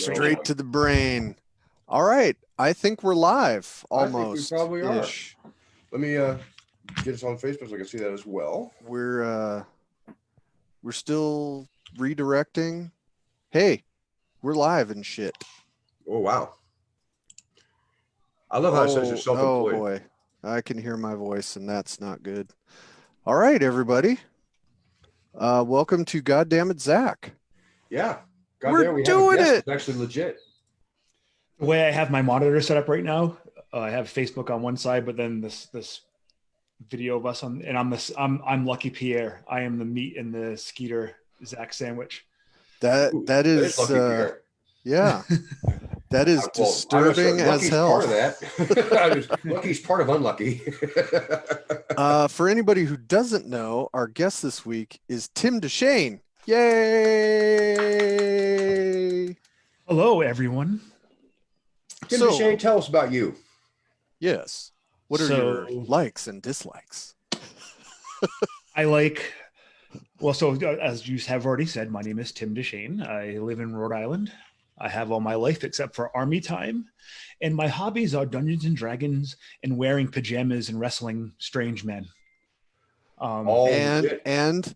Straight to the brain. All right. I think we're live almost. I think we probably are. Let me get us on Facebook so I can see that as well. We're still redirecting. Hey, we're live and shit. Oh wow. I love how it says you're self-employed. Oh boy. I can hear my voice and that's not good. All right, everybody. Welcome to Goddammit, Zach. Yeah. We're doing it. It's actually legit. The way I have my monitor set up right now, I have Facebook on one side, but then this video of us on, and I'm Lucky Pierre. I am the meat and the Skeeter Zach sandwich. That is Lucky Pierre. Yeah. That is disturbing as hell. Part of that. Lucky's part of unlucky. For anybody who doesn't know, our guest this week is Tim Deschene. Yay! Hello, everyone. Tim Deschene, tell us about you. Yes. What are your likes and dislikes? So as you have already said, my name is Tim Deschene. I live in Rhode Island. I have all my life except for army time. And my hobbies are Dungeons and Dragons and wearing pajamas and wrestling strange men. And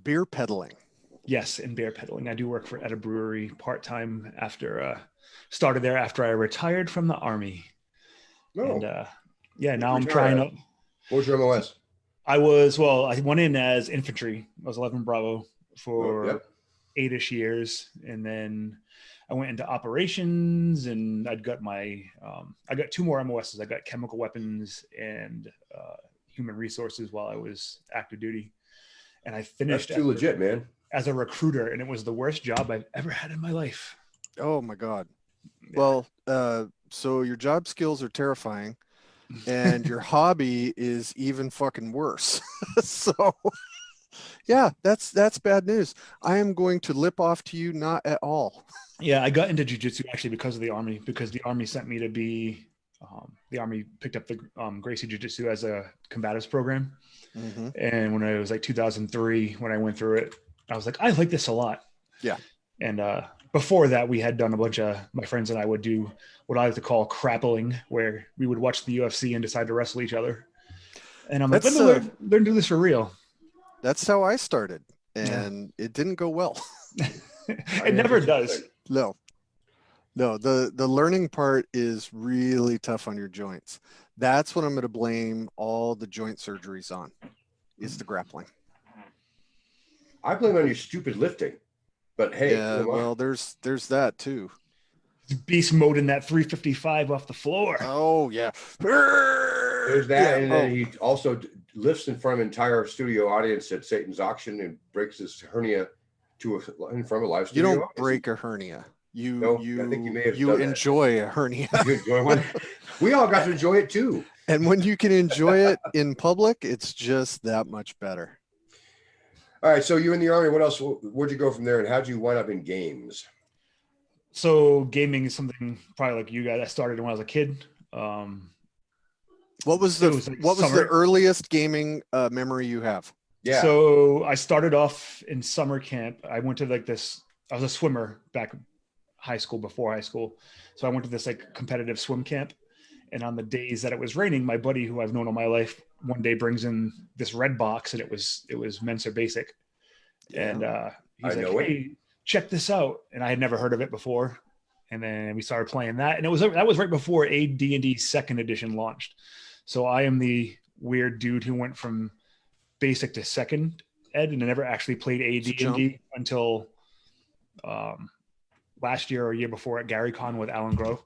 beer peddling. Yes, and beer peddling. I do work at a brewery part-time started there after I retired from the army. Oh. And now I'm trying to. What was your MOS? I went in as infantry. I was 11 Bravo for 8-ish years. And then I went into operations and I got two more MOSs. I got chemical weapons and human resources while I was active duty. And I finished. That's too legit, man. As a recruiter. And it was the worst job I've ever had in my life. Oh my God. Yeah. Well, so your job skills are terrifying and your hobby is even fucking worse. So yeah, that's bad news. I am going to lip off to you, not at all. Yeah, I got into jiu-jitsu actually because of the army, because the army sent me to be, the army picked up the Gracie Jiu-Jitsu as a combatives program. Mm-hmm. And when it was like 2003, when I went through it, I was like, I like this a lot. Yeah. And before that, we had done my friends and I would do what I like to call crappling, where we would watch the UFC and decide to wrestle each other. And I'm like, learn to do this for real. That's how I started. And it didn't go well. It never does. No, the learning part is really tough on your joints. That's what I'm going to blame all the joint surgeries on, is the grappling. I blame on your stupid lifting. But hey, well, there's that too. Beast mode in that 355 off the floor. Oh yeah, there's that, and then he also lifts in front of an entire studio audience at Satan's auction and breaks his hernia in front of a live studio. You don't break a hernia. I think you may have enjoy a hernia. You enjoy one. We all got to enjoy it too. And when you can enjoy it in public, it's just that much better. All right, so you're in the army. What else? Where'd you go from there, and how'd you wind up in games? So gaming is something probably like you guys. I started when I was a kid. What was the earliest gaming memory you have? Yeah. So I started off in summer camp. I went to this. I was a swimmer back before high school. So I went to this competitive swim camp. And on the days that it was raining, my buddy, who I've known all my life, one day brings in this red box, and it was Mensa Basic. And he's like, hey, check this out. And I had never heard of it before. And then we started playing that. And that was right before AD&D 2nd edition launched. So I am the weird dude who went from basic to 2nd ed and never actually played AD&D until last year or a year before at GaryCon with Alan Grove.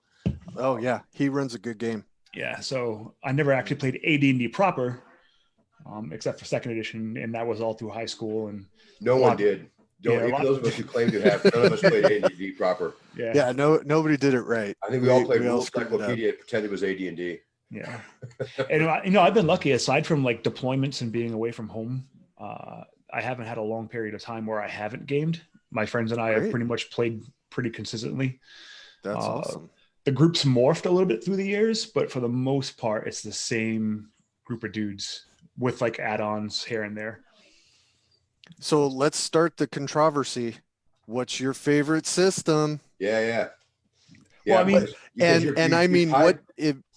Oh yeah, he runs a good game. Yeah, so I never actually played AD&D proper, except for 2nd edition, and that was all through high school. And no one did. Even those of us who claim to have, none of us played AD&D proper. Yeah. Nobody did it right. I think we all played Rules Cyclopedia and pretended it was AD&D. Yeah, and I've been lucky. Aside from deployments and being away from home, I haven't had a long period of time where I haven't gamed. My friends and I have pretty much played pretty consistently. That's awesome. The group's morphed a little bit through the years, but for the most part, it's the same group of dudes with add-ons here and there. So let's start the controversy. What's your favorite system? Yeah. Well, I mean, and I mean, what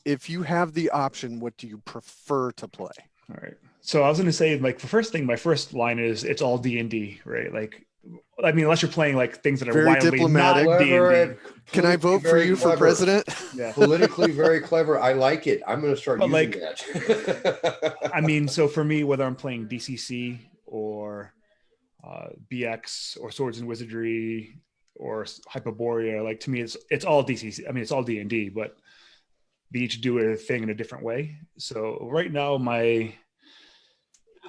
if you have the option, what do you prefer to play? All right. So I was going to say, like, the first thing, my first line is it's all D&D, right? Like, I mean, unless you're playing like things that are Very wildly diplomatic. not D&D. Can I vote for you for president? Yeah. Politically very clever. I like it. I'm going to start using like, that. I mean, so for me, whether I'm playing DCC or BX or Swords and Wizardry or Hyperborea, like to me, it's all DCC. I mean, it's all D&D, but they each do a thing in a different way. So right now,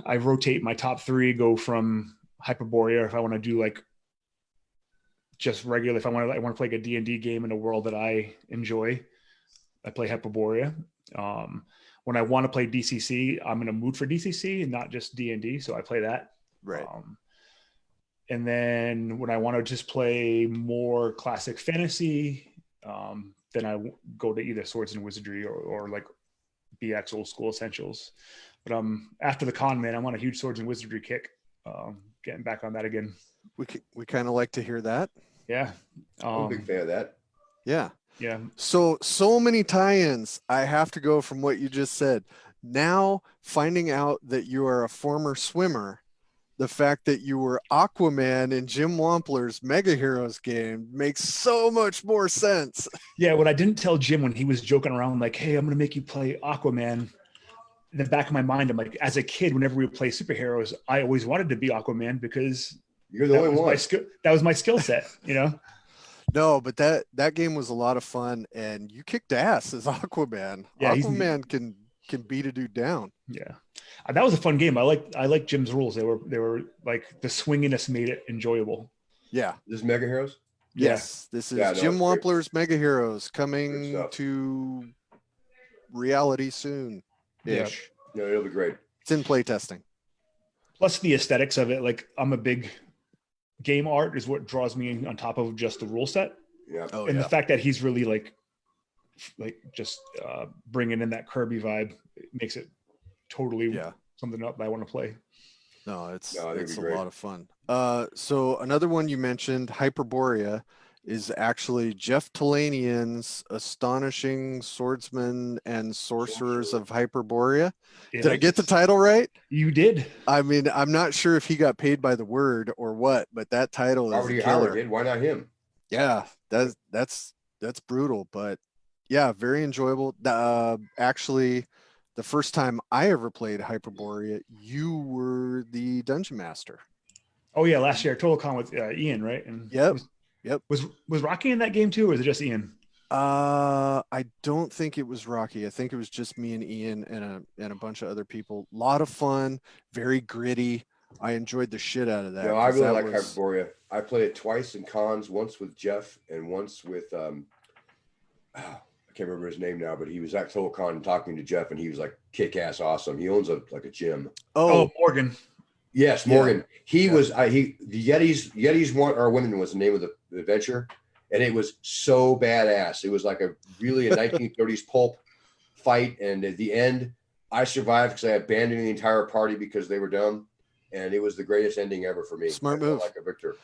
I rotate my top 3, go from Hyperborea if I want to do like just regular. If I want to play like a D&D game in a world that I enjoy, I play Hyperborea. When I want to play DCC, I'm in a mood for DCC and not just D&D, so I play that. Right. And then when I want to just play more classic fantasy, then I go to either Swords and Wizardry or like BX Old School Essentials. But after the con, man, I'm on a huge Swords and Wizardry kick. Getting back on that again. We kind of like to hear that. Yeah. I'm a big fan of that. Yeah. Yeah. So many tie-ins. I have to go from what you just said. Now finding out that you are a former swimmer, the fact that you were Aquaman in Jim Wampler's Mega Heroes game makes so much more sense. Yeah. What I didn't tell Jim when he was joking around, like, hey, I'm going to make you play Aquaman. In the back of my mind, I'm like, as a kid, whenever we would play superheroes, I always wanted to be Aquaman because you're the only one. That was my skill set, you know? No, but that game was a lot of fun, and you kicked ass as Aquaman. Yeah, Aquaman can beat a dude down. Yeah, that was a fun game. I like Jim's rules. They were like the swinginess made it enjoyable. Yeah, this is Mega Heroes. Yes, this is Jim Wampler's Mega Heroes coming to reality soon. Ish. Yeah, it'll be great. It's in play testing. Plus the aesthetics of it. Like I'm a big game art is what draws me on top of just the rule set. Yeah. The fact that he's really like just bringing in that Kirby vibe makes it totally something up that I want to play. No, it's a lot of fun. So another one you mentioned, Hyperborea, is actually Jeff Talanian's Astonishing Swordsmen and Sorcerers of Hyperborea. Did I get the title right? You did. I mean, I'm not sure if he got paid by the word or what, but that title is a killer. Howard did. Why not him? Yeah, that's brutal, but yeah, very enjoyable. Actually, the first time I ever played Hyperborea, you were the dungeon master. Oh yeah, last year, Total Con with Ian, right? And Yep. Was Rocky in that game too, or was it just Ian? I don't think it was Rocky. I think it was just me and Ian and a bunch of other people. A lot of fun, very gritty. I enjoyed the shit out of that. No, I really like Hyperborea. I played it twice in cons, once with Jeff and once with I can't remember his name now, but he was at Total Con talking to Jeff, and he was like kick-ass awesome. He owns a gym. Oh, Morgan. Yes, Morgan. Yeah. He was the Yetis Want Our Women was the name of the adventure, and it was so badass. It was like a 1930s pulp fight, and at the end, I survived because I abandoned the entire party because they were dumb, and it was the greatest ending ever for me. Smart move. Like a victor.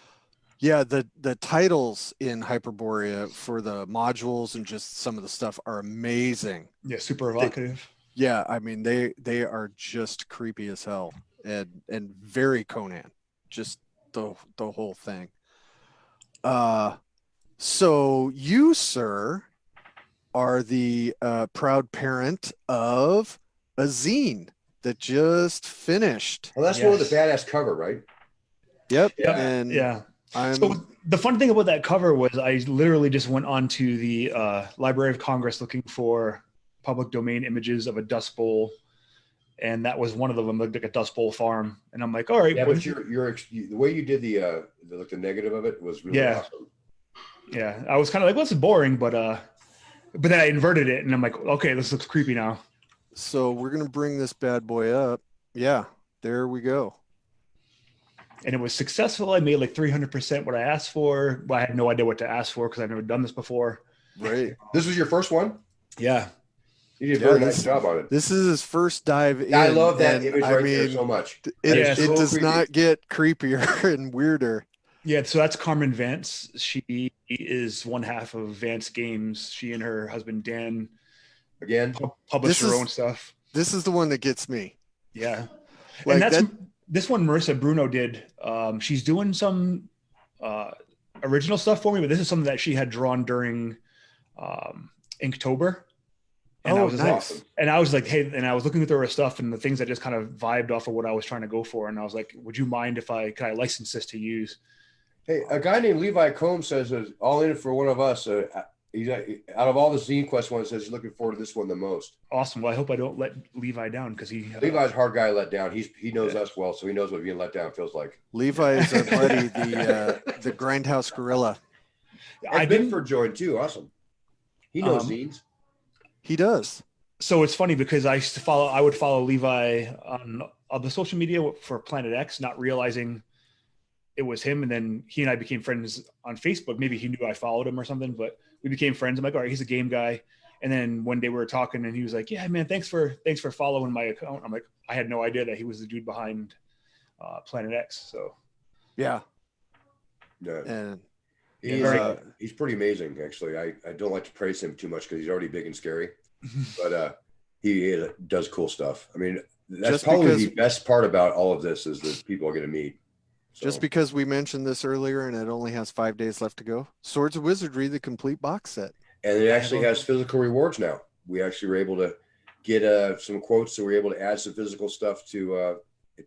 Yeah, the titles in Hyperborea for the modules and just some of the stuff are amazing. Yeah, super evocative. I mean they are just creepy as hell. And very Conan, just the whole thing. So you, sir, are the proud parent of a zine that just finished. Well, that's one with the badass cover, right? Yep. Yeah. And so the fun thing about that cover was I literally just went onto the Library of Congress looking for public domain images of a Dust Bowl. And that was one of them, looked like a Dust Bowl farm. And I'm like, all right. Yeah, but the way you did the negative of it was really awesome. Yeah, I was kind of like, well, it's boring, but then I inverted it, and I'm like, okay, this looks creepy now. So we're gonna bring this bad boy up. Yeah, there we go. And it was successful. I made like 300% what I asked for. I had no idea what to ask for because I've never done this before. Right. This was your first one? Yeah. You did a very nice job on it. This is his first dive in. I love that image there so much. It does not get creepier and weirder. Yeah, so that's Carmen Vance. She is one half of Vance Games. She and her husband Dan Again, publish This their own is stuff. this is the one that gets me. Yeah, and Like that's that. this one Marissa Bruno did. She's doing some uh, original stuff for me, but this is something that she had drawn during Inktober. And I Oh, was just nice. like, and I was like, hey, and I was looking through her stuff and the things that just kind of vibed off of what I was trying to go for. And I was like, would you mind if I license this to use? hey, a guy named Levi Combs says all in it for one of us. He's out of all the Zine Quest ones, says he's looking forward to this one the most. Awesome. Well, I hope I don't let Levi down because Levi's a hard guy to let down. He knows us well, so he knows what being let down feels like. Levi is our buddy, the Grindhouse Gorilla. I And didn't. Binford joined too. Awesome. He knows zines. He does. So it's funny because I would follow Levi on the social media for Planet X, not realizing it was him. And then he and I became friends on Facebook. Maybe he knew I followed him or something, but we became friends. I'm like, all right, he's a game guy. And then one day we were talking and he was like, yeah, man, thanks for following my account. I'm like, I had no idea that he was the dude behind Planet X. So Yeah. Yeah. And He's pretty amazing, actually. I don't like to praise him too much because he's already big and scary, but he does cool stuff. I mean, that's Just probably because- the best part about all of this is that people are going to meet. So, just because we mentioned this earlier and it only has 5 days left to go, Swords of Wizardry, the complete box set. and it actually has physical rewards now. We actually were able to get some quotes, so we're able to add some physical stuff to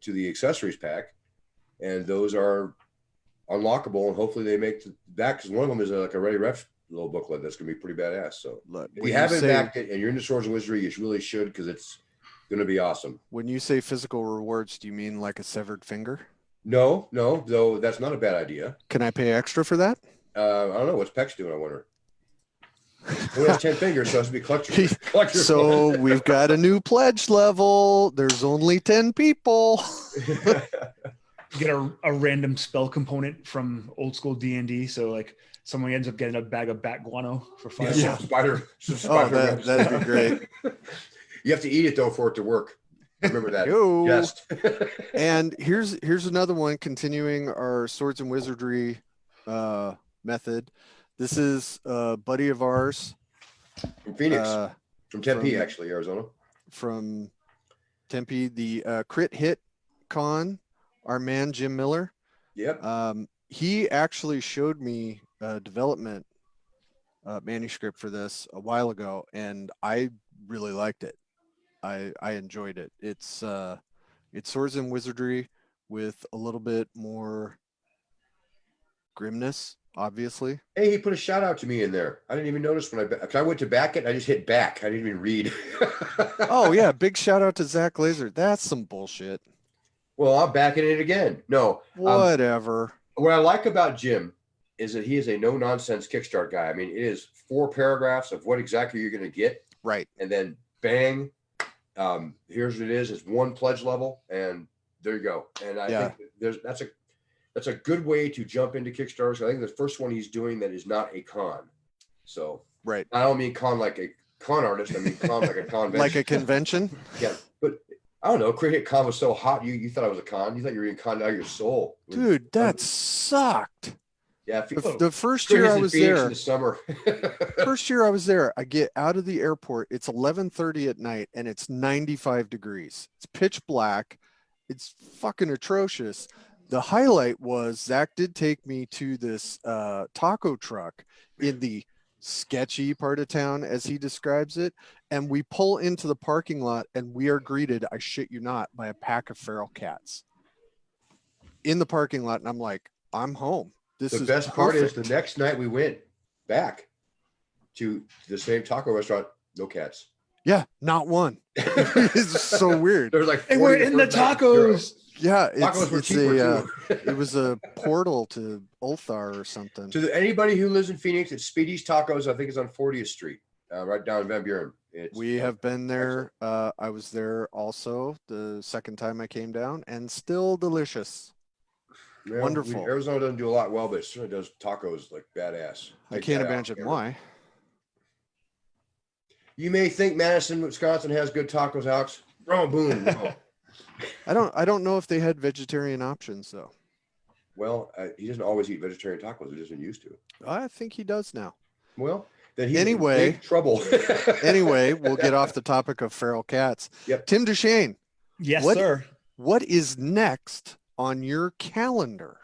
the accessories pack, and those are unlockable. And hopefully they make that, because one of them is like a ready ref little booklet that's going to be pretty badass. So Look, if when you haven't backed it and you're into Swords of Wizardry, you really should, because it's going to be awesome. When you say physical rewards, do you mean like a severed finger? No, though that's not a bad idea. Can I pay extra for that? I don't know what's Pex doing. I wonder. He has 10 fingers, so it has to be collector. So we've got a new pledge level. There's only 10 people. get a random spell component from old school D&D. So like someone ends up getting a bag of bat guano for fun. Yeah, some spider Oh, webs. that'd be great. You have to eat it though for it to work. Remember that. Yo. Just. And here's another one, continuing our Swords and Wizardry method. This is a buddy of ours From Phoenix. From Tempe, from- actually, Arizona. from Tempe, the Crit Hit Con, our man Jim Miller. Yep. He actually showed me a development manuscript for this a while ago, and I really liked it. I enjoyed it. It's Swords and Wizardry with a little bit more grimness, obviously. Hey, he put a shout out to me in there. I didn't even notice when I went to back it. I just hit back. I didn't even read. Oh yeah, big shout out to Zach Glazer. That's some bullshit. Well, I'm backing it again. No, Whatever. what I like about Jim is that he is a no nonsense Kickstart guy. I mean, it is 4 paragraphs of what exactly you're going to get, Right. and then bang, here's what it is. It's 1 pledge level, and there you go. And I think that's a good way to jump into Kickstarters. I think the first one he's doing that is not a con. So Right. I don't mean con like a con artist. I mean con like a convention. Like a convention. Yeah, but I don't know. Crit Hit Con was so hot. You thought I was a con. You thought you were in con out of your soul, Dude, that sucked. Yeah, The first Crit year Hit's I in was Phoenix there, in the summer. first year I was there, I get out of the airport. It's 11:30 at night and it's 95 degrees. It's pitch black. It's fucking atrocious. The highlight was Zach did take me to this taco truck in the sketchy part of town, as he describes it. And we pull into the parking lot and we are greeted, I shit you not, by a pack of feral cats in the parking lot. And I'm like, I'm home. This The is best part is perfect. the next night we went back to the same taco restaurant. No cats. Yeah, not one. It's so weird. There was like They 40 were in the first night, zero. tacos. Yeah, Tacos were it's cheaper too. it was a portal to Ulthar or something. To anybody who lives in Phoenix, it's Speedy's Tacos. I think it's on 40th Street, right down in Van Buren. We have been there. I was there also the second time I came down, and still delicious. Wonderful. Arizona doesn't do a lot well, but it certainly does tacos like badass. I Take can't that out, imagine Cameron. why. You may think Madison, Wisconsin has good tacos, Alex. Wrong, boom. No. I don't know if they had vegetarian options though. Well, he doesn't always eat vegetarian tacos. He doesn't used to. I think he does now. Well, then he's in Anyway, big trouble. we'll get off the topic of feral cats. Yep. Tim Deschene, Yes, what sir. what is next on your calendar?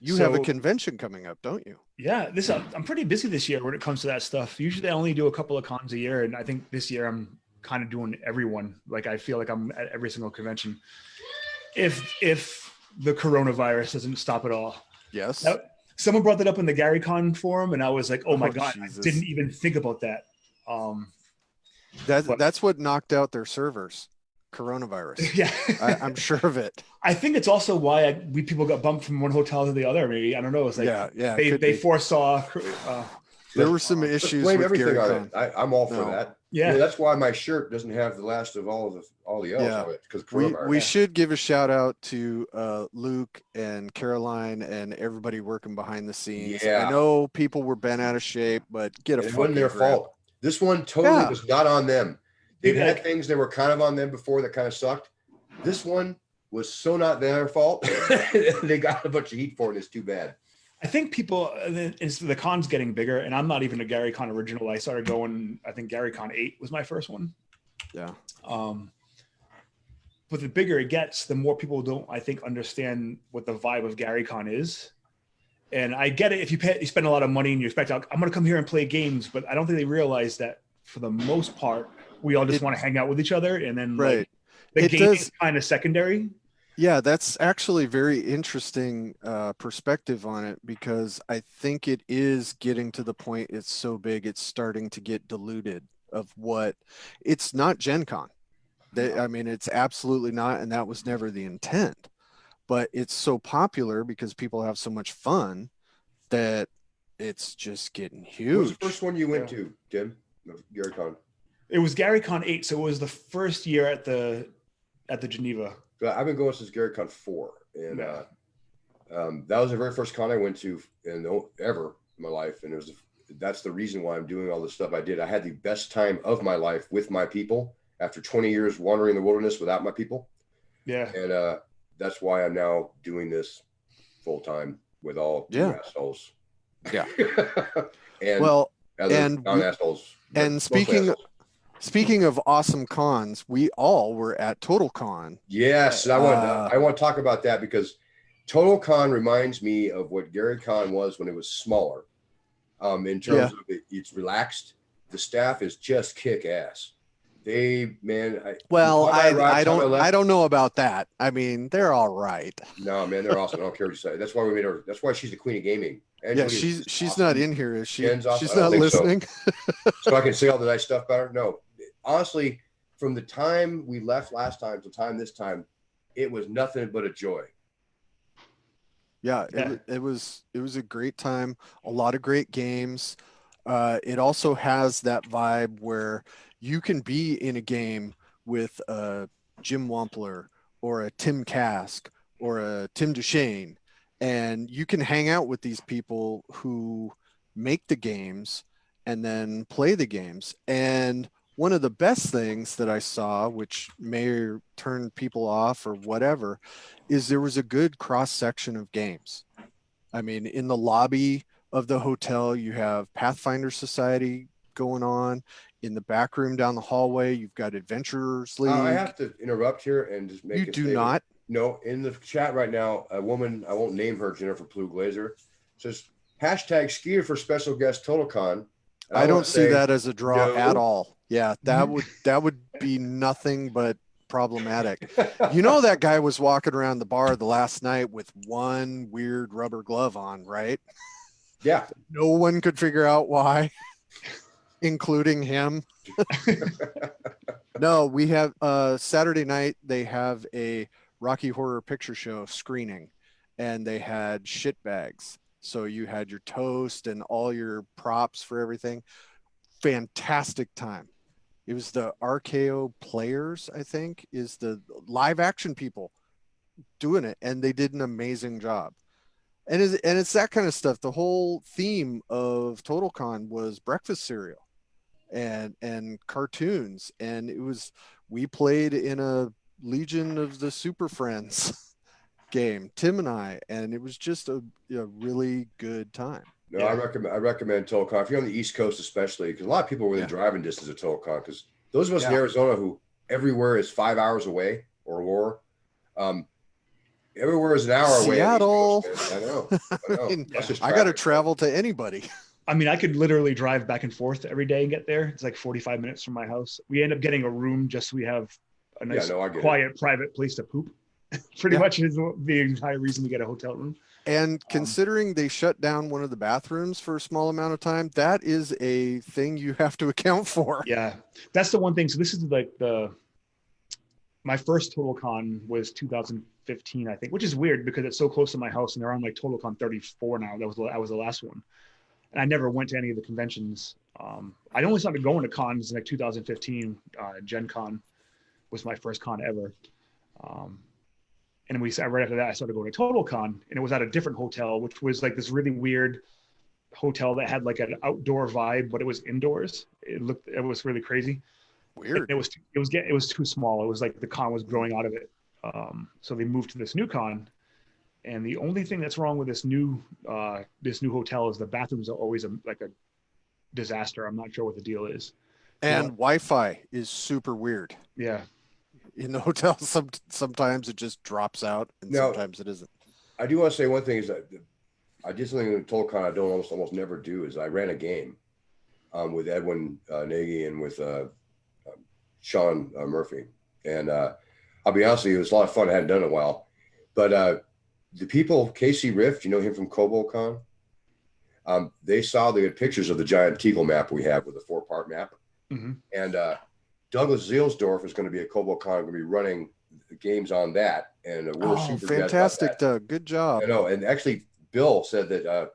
You have a convention coming up, don't you? Yeah, I'm pretty busy this year when it comes to that stuff. Usually I only do a couple of cons a year, and I think this year I'm kind of doing everyone. Like I feel like I'm at every single convention. If the coronavirus doesn't stop it all. Yes. Now, someone brought that up in the GaryCon forum, and I was like, "Oh my god, Jesus. I didn't even think about that." That's what knocked out their servers. Coronavirus. Yeah, I'm sure of it. I think it's also why people got bumped from one hotel to the other. Maybe I don't know. It's like they foresaw. There were some issues blame with everything GaryCon. on it. I'm all for that. Yeah, that's why my shirt doesn't have the last of all the L's on it, because we should give a shout out to Luke and Caroline and everybody working behind the scenes. Yeah. I know people were bent out of shape, but it wasn't their fault. This one totally was not on them. They've had things that were kind of on them before that kind of sucked. This one was so not their fault. They got a bunch of heat for it. It's too bad. I think people, the con's getting bigger, and I'm not even a GaryCon original. I started going, I think GaryCon 8 was my first one. Yeah. But the bigger it gets, the more people don't, I think, understand what the vibe of GaryCon is. And I get it if you spend a lot of money and you expect, I'm going to come here and play games, but I don't think they realize that for the most part, we all just want to hang out with each other, and then right. The game is kind of secondary. Yeah, that's actually very interesting perspective on it, because I think it is getting to the point it's so big it's starting to get diluted of what it's not Gen Con. I mean, it's absolutely not, and that was never the intent. But it's so popular because people have so much fun that it's just getting huge. What was the first one you went to, Tim? GaryCon. It was GaryCon 8, so it was the first year at the Geneva. I've been going since GaryCon 4, and that was the very first con I went to ever in my life, and that's the reason why I'm doing all the stuff I did. I had the best time of my life with my people after 20 years wandering the wilderness without my people. Yeah, and that's why I'm now doing this full time with all assholes. Yeah, and assholes. And Speaking of awesome cons, we all were at Total Con. Yes, I want to talk about that, because Total Con reminds me of what GaryCon was when it was smaller. In terms of it's relaxed. The staff is just kick ass. I don't know about that. I mean, they're all right. No, man, they're awesome. I don't care what you say. That's why we made her. That's why she's the queen of gaming. Yeah, she's awesome. Not in here, is she? Awesome. She's not listening. So I can say all the nice stuff about her. No, honestly, from the time we left last time to this time, it was nothing but a joy. Yeah, it was a great time. A lot of great games. It also has that vibe where you can be in a game with a Jim Wampler or a Tim Kask or a Tim Deschene, and you can hang out with these people who make the games and then play the games. And one of the best things that I saw, which may turn people off or whatever, is there was a good cross section of games. I mean, in the lobby of the hotel, you have Pathfinder Society going on. In the back room down the hallway, you've got Adventurers League. I have to interrupt here and just make you do statement. Not. No, in the chat right now, a woman, I won't name her, Jennifer Plu Glazer, says hashtag skier for special guest TotalCon. I don't see that as a draw at all. Yeah, that would be nothing but problematic. You know, that guy was walking around the bar the last night with one weird rubber glove on, right? Yeah. No one could figure out why, including him. No, we have Saturday night, they have a Rocky Horror Picture Show screening, and they had shit bags. So you had your toast and all your props for everything. Fantastic time. It was the RKO Players, I think, is the live action people doing it, and they did an amazing job. And it's that kind of stuff. The whole theme of TotalCon was breakfast cereal and cartoons, and we played in a Legion of the Super Friends game, Tim and I, and it was just a really good time. No, Yeah. I recommend TotalCon if you're on the East Coast, especially because a lot of people are within driving distance of TotalCon. Because those of us in Arizona who everywhere is 5 hours away or more, everywhere is an hour away. Seattle. I know. I mean, That's just I got to traffic. travel to anybody. I mean, I could literally drive back and forth every day and get there. It's like 45 minutes from my house. We end up getting a room just so we have a nice, quiet, private place to poop. Pretty much is the entire reason we get a hotel room. And considering they shut down one of the bathrooms for a small amount of time, that is a thing you have to account for. Yeah, that's the one thing. So this is like my first TotalCon was 2015, I think, which is weird because it's so close to my house and they're on like TotalCon 34 now. That was the last one. And I never went to any of the conventions. I only started going to cons in like 2015. Gen Con was my first con ever. And right after that, I started going to TotalCon, and it was at a different hotel, which was like this really weird hotel that had like an outdoor vibe, but it was indoors. It was really crazy. Weird. It was too small. It was like the con was growing out of it. So they moved to this new con, and the only thing that's wrong with this new hotel is the bathrooms are always like a disaster. I'm not sure what the deal is. And Wi-Fi is super weird. Yeah. In the hotel, sometimes it just drops out, and sometimes it isn't. I do want to say one thing is that I did something in TotalCon I don't almost never do is I ran a game with Edwin Nagy and with Sean Murphy, and I'll be honest with you, it was a lot of fun. I hadn't done it in a while, but the people, Casey Rift, you know him from CoboCon, they saw the pictures of the giant Teagle map we have with a 4-part map, and Douglas Zielsdorf is going to be at CoboCon, going to be running games on that, and we're super fantastic, Doug. Good job. I know, and actually, Bill said that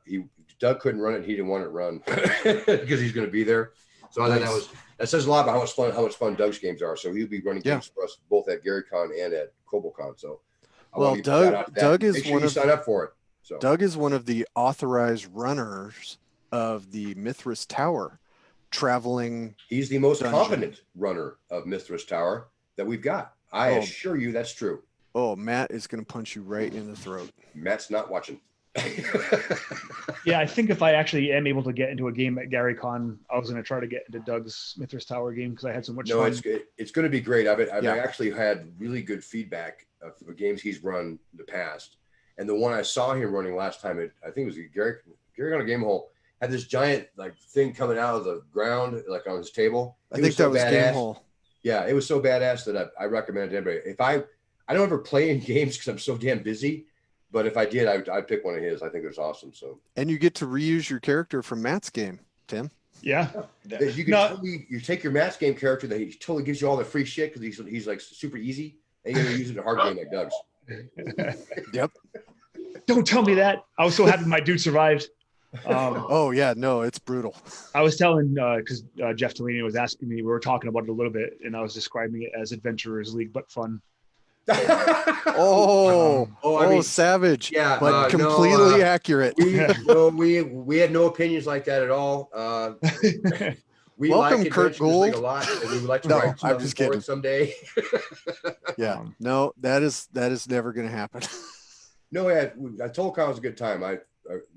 Doug couldn't run it; he didn't want it run because he's going to be there. So I thought that says a lot about how much fun Doug's games are. So he'll be running games for us both at GaryCon and at CoboCon. So Doug is one of sign up for it. So Doug is one of the authorized runners of the Mithras Tower. Traveling, he's the most competent runner of Mithras Tower that we've got. I assure you that's true. Oh, Matt is going to punch you right in the throat. Matt's not watching. Yeah, I think if I actually am able to get into a game at GaryCon, I was going to try to get into Doug's Mithras Tower game because I had so much fun. It's going to be great. I've actually had really good feedback of the games he's run in the past, and the one I saw him running last time, I think it was GaryCon Game Hole, had this giant like thing coming out of the ground like on his table. I think that was Game Hole. Yeah, it was so badass that I recommend it to everybody. If I don't ever play in games because I'm so damn busy, but if I did, I'd pick one of his. I think it's awesome. So, and you get to reuse your character from Matt's game, Tim. Yeah, you can you take your Matt's game character that he totally gives you all the free shit because he's like super easy, and you're gonna use it in a hard game like Doug's. Yep. Don't tell me that. I was so happy my dude survived. Oh yeah, no, it's brutal. I was telling because Jeff Tellini was asking me, we were talking about it a little bit, and I was describing it as Adventurers League, but fun. I mean, savage. Yeah, but completely accurate. We had no opinions like that at all. We welcome like Kurt Gould a lot, and we would like to write I'm just kidding. Someday. Yeah, no, that is never going to happen. No, I told Kyle it was a good time.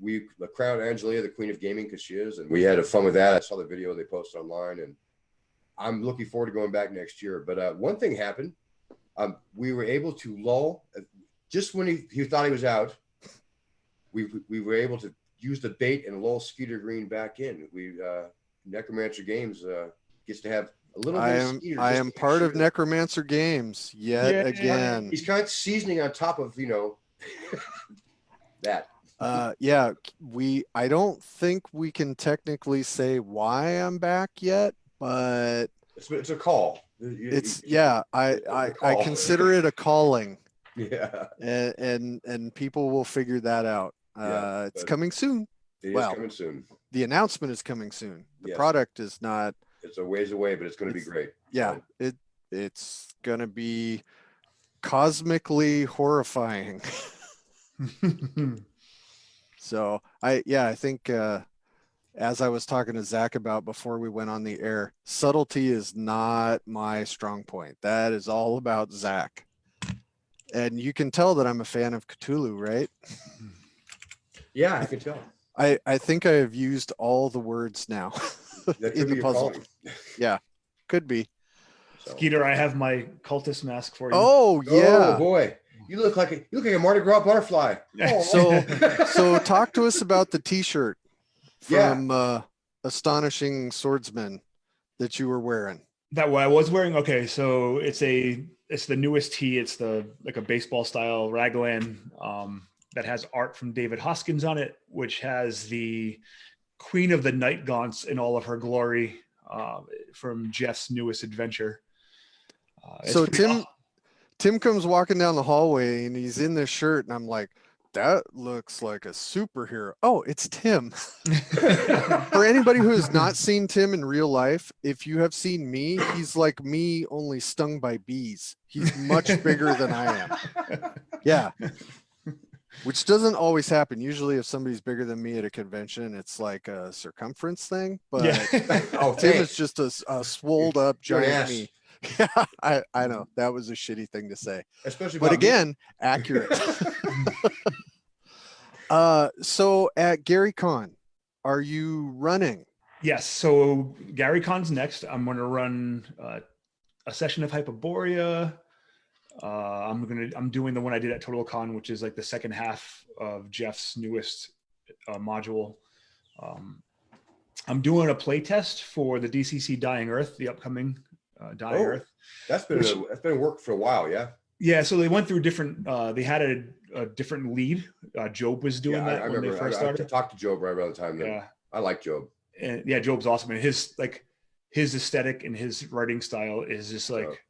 We crowned Angelia the Queen of Gaming because she is, and we had fun with that. I saw the video they posted online, and I'm looking forward to going back next year. But one thing happened. We were able to lull just when he thought he was out. We were able to use the bait and lull Skeeter Green back in. Necromancer Games gets to have a little bit of Skeeter. I am part of Necromancer Games yet again. He's kind of seasoning on top of that. I don't think we can technically say why I'm back yet, but it's a call. I consider it a calling. Yeah. And people will figure that out. It's coming soon. It is coming soon. The announcement is coming soon. The product is not. It's a ways away, but it's going to be great. Yeah, it's going to be cosmically horrifying. So I think as I was talking to Zach about before we went on the air, subtlety is not my strong point. That is all about Zach. And you can tell that I'm a fan of Cthulhu, right? Yeah, I can tell. I think I have used all the words now That in could the be your puzzle. calling. Yeah, could be. So. Skeeter, I have my cultist mask for you. Oh yeah. Oh boy, you look like a Mardi Gras butterfly. Oh. So talk to us about the T-shirt Yeah. from Astonishing Swordsman that you were wearing. That what I was wearing. Okay, so it's the newest tee. It's like a baseball style raglan that has art from David Hoskins on it, which has the Queen of the Night Gaunts in all of her glory from Jeff's newest adventure. So Tim comes walking down the hallway and he's in this shirt, and I'm like, that looks like a superhero. Oh, it's Tim. For anybody who has not seen Tim in real life, if you have seen me, he's like me, only stung by bees. He's much bigger than I am. Yeah. Which doesn't always happen. Usually if somebody's bigger than me at a convention, it's like a circumference thing. But Oh, Tim is just a swolled up giant me. Yeah, I know. That was a shitty thing to say. especially. But again, accurate. So at Gary Con, are you running? Yes. So Gary Con's next. I'm going to run a session of Hyperborea. I'm doing the one I did at Total Con, which is like the second half of Jeff's newest module. I'm doing a play test for the DCC Dying Earth, the upcoming Dying Earth. That's been work for a while. Yeah. Yeah. So they went through different. They had a different lead. Job was doing that when they first started. I talked to Job right around the time. Yeah. I like Job. And yeah, Job's awesome, and his aesthetic and his writing style is just like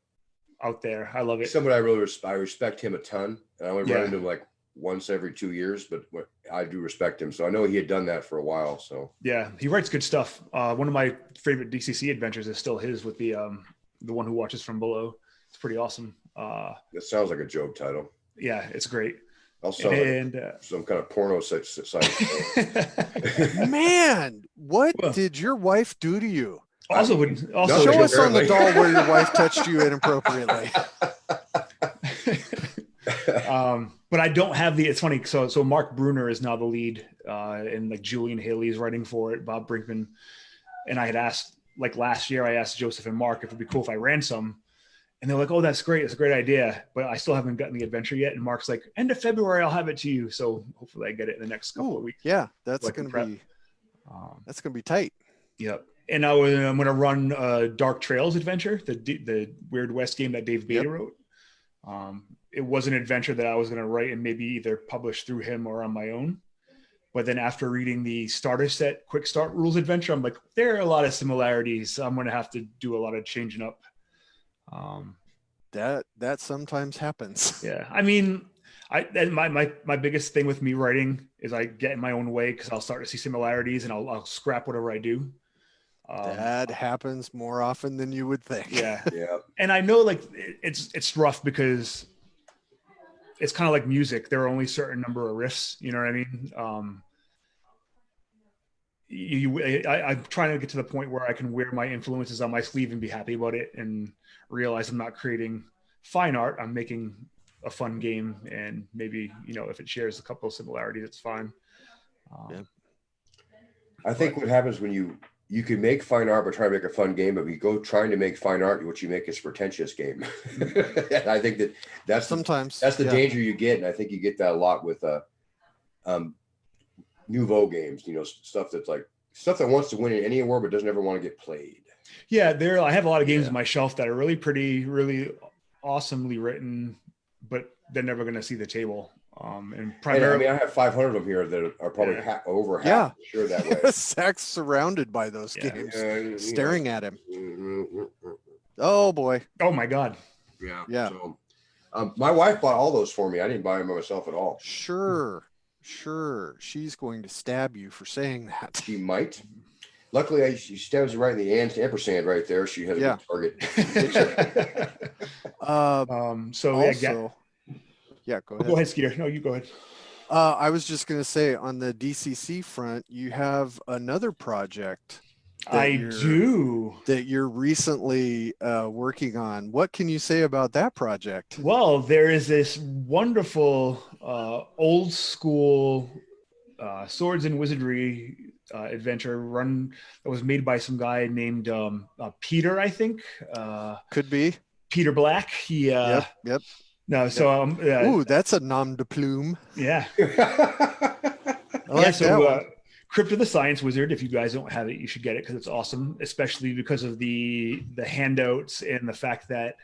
out there. I love it. Somebody I respect him a ton, and I only run into him like once every 2 years, but I do respect him. So I know he had done that for a while. So yeah, he writes good stuff. One of my favorite DCC adventures is still his with the one who watches from below. It's pretty awesome. That sounds like a Job title. Yeah, it's great. Also, some kind of porno site. Man, what did your wife do to you? Also, show us on the doll where your wife touched you inappropriately. But I don't have it's funny. So Mark Bruner is now the lead, and like Julian Haley's writing for it, Bob Brinkman. And I had asked, like last year, I asked Joseph and Mark if it'd be cool if I ran some. And they're like, oh, that's great. It's a great idea. But I still haven't gotten the adventure yet. And Mark's like, end of February, I'll have it to you. So hopefully I get it in the next couple of weeks. Yeah, that's going to be tight. Yep. And I'm going to run Dark Trails Adventure, the Weird West game that Dave Beta wrote. It was an adventure that I was going to write and maybe either publish through him or on my own. But then after reading the starter set quick start rules adventure, I'm like, there are a lot of similarities. I'm going to have to do a lot of changing up. That sometimes happens. Yeah. I mean, my biggest thing with me writing is I get in my own way because I'll start to see similarities and I'll scrap whatever I do. That happens more often than you would think. Yeah. Yeah. And I know like it's rough because it's kind of like music. There are only a certain number of riffs, you know what I mean? I'm trying to get to the point where I can wear my influences on my sleeve and be happy about it and realize I'm not creating fine art. I'm making a fun game, and maybe, if it shares a couple of similarities, it's fine. I think what happens when you can make fine art, but try to make a fun game, but we go trying to make fine art, what you make is a pretentious game. And I think that's the danger you get. And I think you get that a lot with nouveau games, stuff that wants to win in any award, but doesn't ever want to get played. Yeah. I have a lot of games on my shelf that are really pretty, really awesomely written, but they're never going to see the table. And primarily, I have 500 of them here that are probably over half sure that way. Zach's surrounded by those games, staring at him. Oh boy! Oh my God! Yeah. So, my wife bought all those for me. I didn't buy them myself at all. Sure. She's going to stab you for saying that. She might. Luckily, she stabs you right in the ampersand right there. She has a good target. Go ahead. Go ahead, Skeeter. No, you go ahead. I was just going to say, on the DCC front, you have another project that I do. you're recently working on. What can you say about that project? Well, there is this wonderful old school swords and wizardry adventure run that was made by some guy named Peter, I think. Could be. Peter Black. He Yep. Yep. no, Yep. so Ooh, that's a nom de plume. yeah. I like that one. Crypt of the Science Wizard. If you guys don't have it, you should get it because it's awesome, especially because of the handouts and the fact that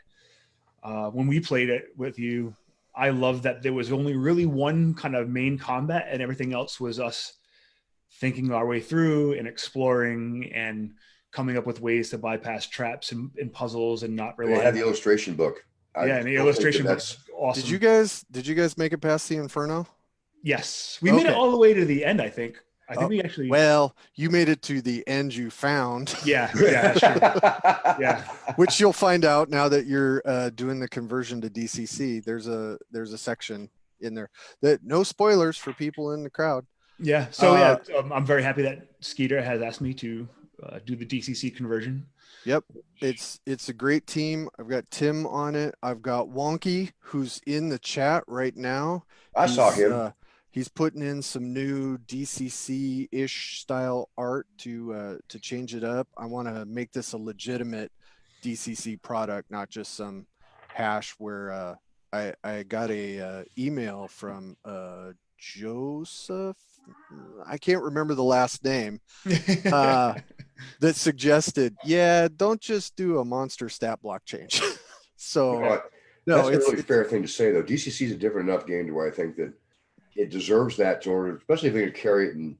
when we played it with you, I love that there was only really one kind of main combat, and everything else was us thinking our way through and exploring and coming up with ways to bypass traps and puzzles and not rely. They had the illustration book. And the illustration book's awesome. Did you guys make it past the Inferno? Yes, we made it all the way to the end. I think we actually. Well, you made it to the end you found. Yeah, that's true. Yeah, which you'll find out now that you're doing the conversion to DCC. There's a section in there that no spoilers for people in the crowd. Yeah. So I'm very happy that Skeeter has asked me to do the DCC conversion. Yep. It's a great team. I've got Tim on it. I've got Wonky, who's in the chat right now. I saw him. He's putting in some new DCC-ish style art to change it up. I want to make this a legitimate DCC product, not just some hash where I got a email from Joseph. I can't remember the last name. That suggested, don't just do a monster stat block change. So that's a really fair thing to say, though. DCC is a different enough game to where I think that it deserves that in order, especially if they could carry it in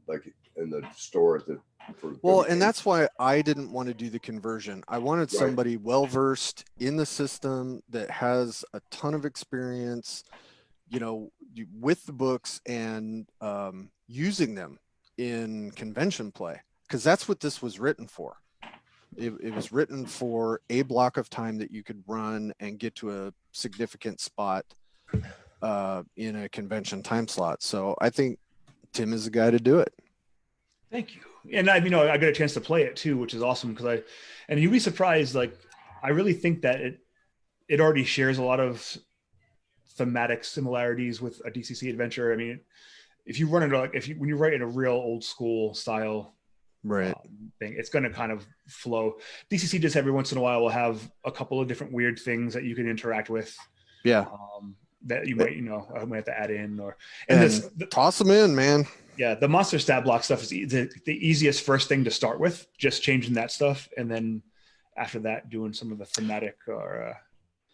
the store. And that's why I didn't want to do the conversion. I wanted somebody well versed in the system that has a ton of experience, with the books and using them in convention play, because that's what this was written for. It was written for a block of time that you could run and get to a significant spot in a convention time slot. So I think Tim is the guy to do it. Thank you. And I got a chance to play it too, which is awesome and you'd be surprised. Like, I really think that it already shares a lot of thematic similarities with a DCC adventure. I mean, if you run into when you write in a real old school style thing, it's going to kind of flow. DCC just every once in a while will have a couple of different weird things that you can interact with. Yeah. That you might, I might have to add in toss them in, man. Yeah. The monster stat block stuff is the easiest first thing to start with, just changing that stuff. And then after that, doing some of the thematic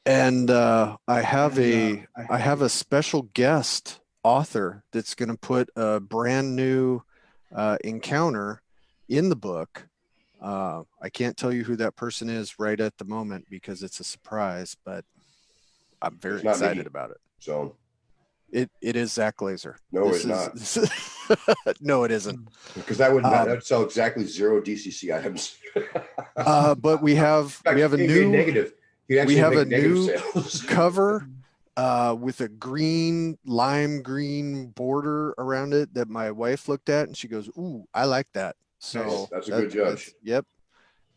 I have a special guest author that's going to put a brand new encounter in the book. I can't tell you who that person is right at the moment because it's a surprise, but I'm very excited about it. So it is Zach Glazer. No, it's not. No, it isn't. Because that would sell exactly 0 DCC items. But we have a new negative. We have a new cover with a lime green border around it that my wife looked at and she goes, "Ooh, I like that." So that's a good judge. Yep.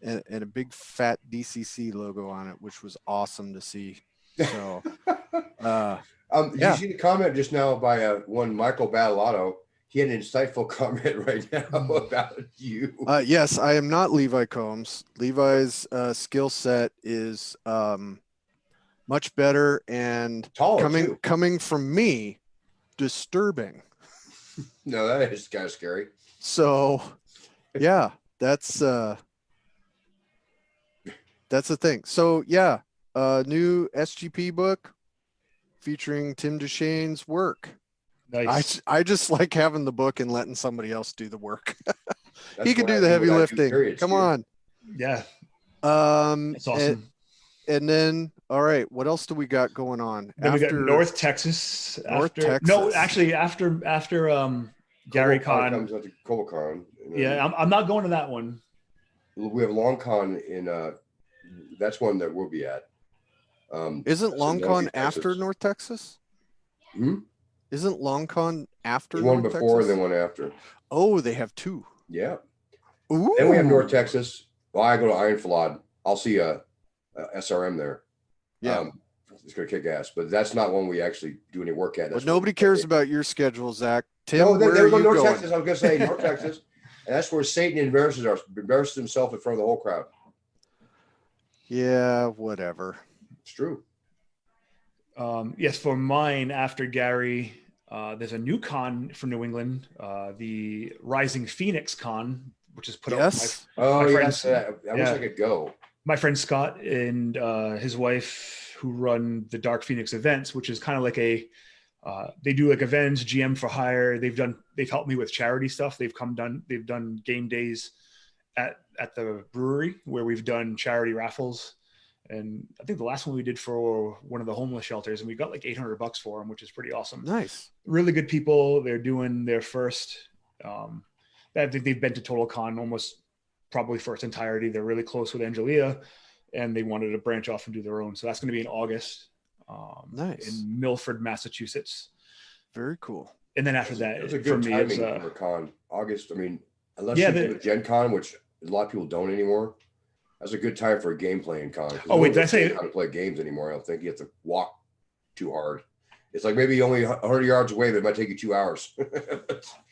And a big fat DCC logo on it, which was awesome to see. So, did you see the comment just now by one Michael Battleotto? He had an insightful comment right now about you. Yes, I am not Levi Combs. Levi's skill set is much better and taller coming from me, disturbing. No, that is kind of scary. So, yeah, that's the thing. So, yeah. New SGP book featuring Tim Deschane's work. Nice. I just like having the book and letting somebody else do the work. He can do the heavy lifting. Come on. Yeah. It's awesome. And then, all right, what else do we got going on? Then we got North Texas. No, actually, after Gary Con comes out to Cobacon. Yeah, I'm not going to that one. We have Long Con in. That's one that we'll be at. Isn't Long Con after North Texas? Isn't Long Con after one North before Texas? and then one after? Oh, they have two. Yeah. Ooh. Then we have North Texas. Well, I go to Iron Flawed. I'll see a SRM there. Yeah. It's going to kick ass, but that's not one we actually do any work at. But nobody cares about your schedule, Zach. Tim, No, where they are were going you North going? Texas. I was going to say North Texas. And that's where Satan embarrasses himself in front of the whole crowd. Yeah, whatever. It's true. Yes, for mine, after Gary, there's a new con for New England, the Rising Phoenix Con, which is put up Oh, my yes. friends. I wish I could go. My friend Scott and his wife, who run the Dark Phoenix events, which is kind of like they do like events, GM for hire. They've helped me with charity stuff. They've done game days at the brewery where we've done charity raffles. And I think the last one we did for one of the homeless shelters, and we got like $800 for them, which is pretty awesome. Nice. Really good people. They're doing their first. I think they've been to Total Con almost probably for its entirety. They're really close with Angelia, and they wanted to branch off and do their own. So that's going to be in August. Nice. In Milford, Massachusetts. Very cool. And then after that, it was a good timing for a con. August. I mean, unless you go to Gen Con, which a lot of people don't anymore. That's a good time for a game playing con. Oh wait, did I say how to play games anymore? I don't think you have to walk too hard. It's like maybe only 100 yards away, but it might take you 2 hours.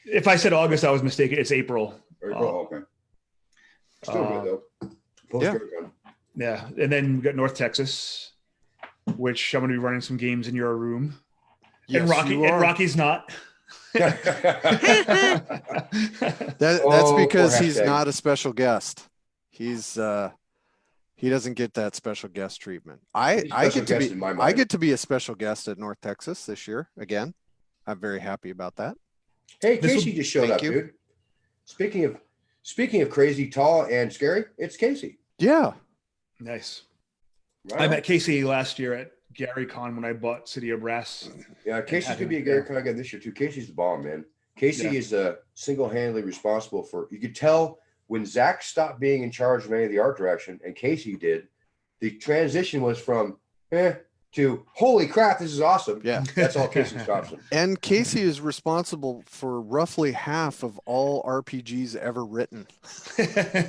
If I said August, I was mistaken. It's April. Okay. Still good though. Yeah, and then we got North Texas, which I'm going to be running some games in your room. Yes, and Rocky's not. That's because he's not a special guest. He doesn't get that special guest treatment. I get to be a special guest at North Texas this year again. I'm very happy about that. Hey, Casey just showed up, dude. Speaking of crazy, tall, and scary, it's Casey. Yeah. Nice. Right. I met Casey last year at Gary Con when I bought City of Brass. Yeah, Casey's gonna be a Gary Con again this year too. Casey's the bomb, man. Casey is single-handedly responsible for. You could tell when Zach stopped being in charge of any of the art direction, and Casey did. The transition was from to holy crap, this is awesome. Yeah, that's all Casey stops him. And Casey is responsible for roughly half of all RPGs ever written.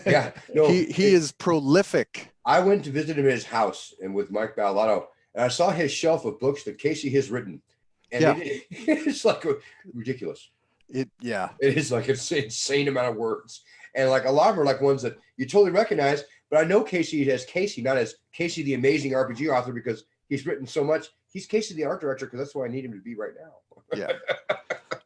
Yeah, no, he is prolific. I went to visit him at his house and with Mike Ballato, and I saw his shelf of books that Casey has written, and it's like ridiculous. It is like an insane amount of words, and like a lot of them are like ones that you totally recognize. But I know Casey as Casey, not as Casey the amazing RPG author, because he's written so much. He's Casey the art director because that's who I need him to be right now. Yeah.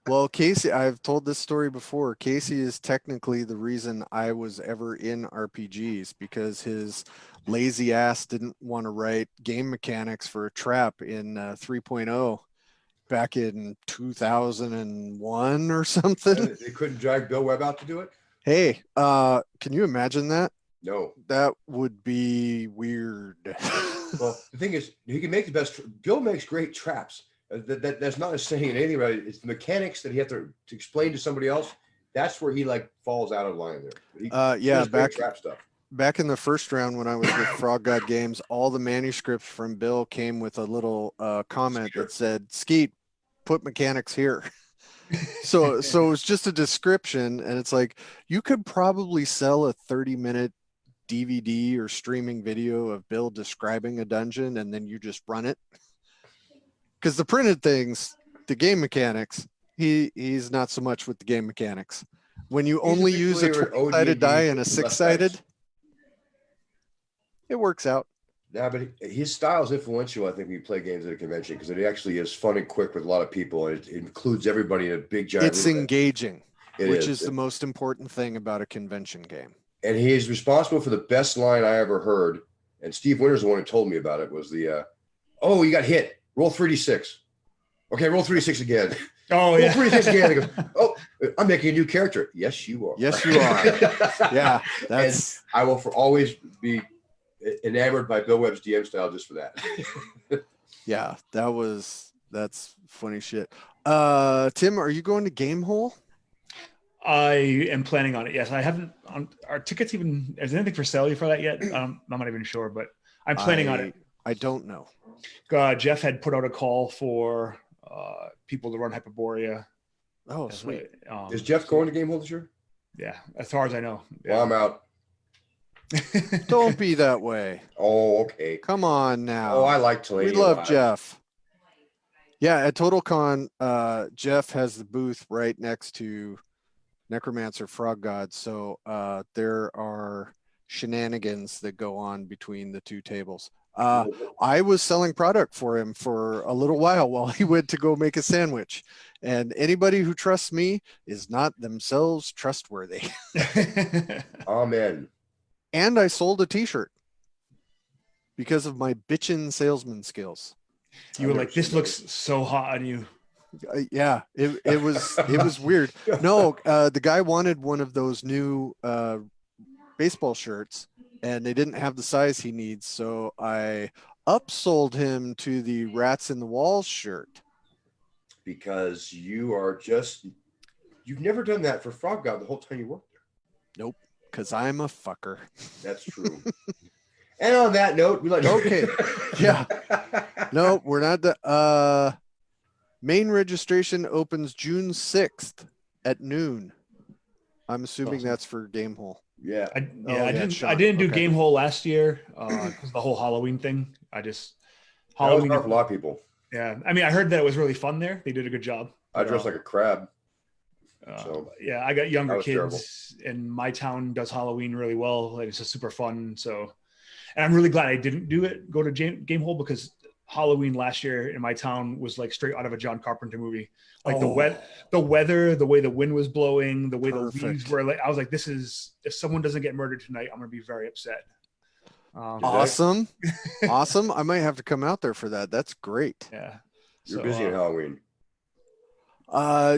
Well, Casey, I've told this story before. Casey is technically the reason I was ever in RPGs, because his lazy ass didn't want to write game mechanics for a trap in 3.0 back in 2001 or something. They couldn't drag Bill Webb out to do it. Hey, can you imagine that? No. That would be weird. Well, the thing is, he can make the best. Bill makes great traps. That's not saying anything about it. It's the mechanics that he has to explain to somebody else. That's where he like falls out of line there. Yeah, trap stuff. Back in the first round when I was with Frog God Games, all the manuscripts from Bill came with a little comment that said, "Skeet, put mechanics here." So it's just a description, and it's like you could probably sell a 30-minute DVD or streaming video of Bill describing a dungeon, and then you just run it. Because the printed things, the game mechanics, he's not so much with the game mechanics. When you only use a 20-sided die and a 6-sided, it works out. Yeah, but his style is influential, I think, when you play games at a convention, because it actually is fun and quick with a lot of people, and it includes everybody in a big giant. It's engaging, which is the most important thing about a convention game. And he is responsible for the best line I ever heard. And Steve Winter's the one who told me about it. Was the you got hit. Roll 3d6. Okay, roll 3d6 again. Oh, yeah. Roll 3d6 again. He goes, oh, I'm making a new character. Yes, you are. Yes, you are. Yeah, that's. And I will always be enamored by Bill Webb's DM style just for that. Yeah, that's funny shit. Tim, are you going to Gamehole? I am planning on it. Yes, I haven't. Are tickets even? Is there anything for sale for that yet? I'm not even sure, but I'm planning on it. I don't know. Jeff had put out a call for people to run Hyperborea. Oh, sweet. Is Jeff going to Gamehole this year? Yeah, as far as I know. Well, I'm out. Don't be that way. Oh, okay. Come on now. Oh, I like We Talani a love lot. Jeff. Yeah, at TotalCon, Jeff has the booth right next to Necromancer Frog God. So there are shenanigans that go on between the two tables. I was selling product for him for a little while he went to go make a sandwich. And anybody who trusts me is not themselves trustworthy. Amen. And I sold a t-shirt because of my bitchin' salesman skills. You were like, this looks so hot on you. Yeah, it was weird. No, the guy wanted one of those new baseball shirts, and they didn't have the size he needs, so I upsold him to the Rats in the Walls shirt. Because you've never done that for Frog God the whole time you worked there. Nope, because I'm a fucker. That's true. And on that note, we like okay. Yeah. No, we're not the main registration opens June 6th at noon. I'm assuming Awesome. That's for Gamehole. Yeah. I didn't do Gamehole last year because the whole Halloween thing. Halloween for a lot of people. Yeah, I mean, I heard that it was really fun there. They did a good job. I dressed like a crab. Yeah, I got younger kids, terrible. and my town does Halloween really well. Like, it's just super fun. So, and I'm really glad I didn't go to Gamehole, because Halloween last year in my town was like straight out of a John Carpenter movie. Like the weather, the way the wind was blowing, the way the leaves were. Like, I was like, if someone doesn't get murdered tonight, I'm gonna be very upset. Awesome. Awesome. I might have to come out there for that. That's great. Yeah. You're busy on Halloween.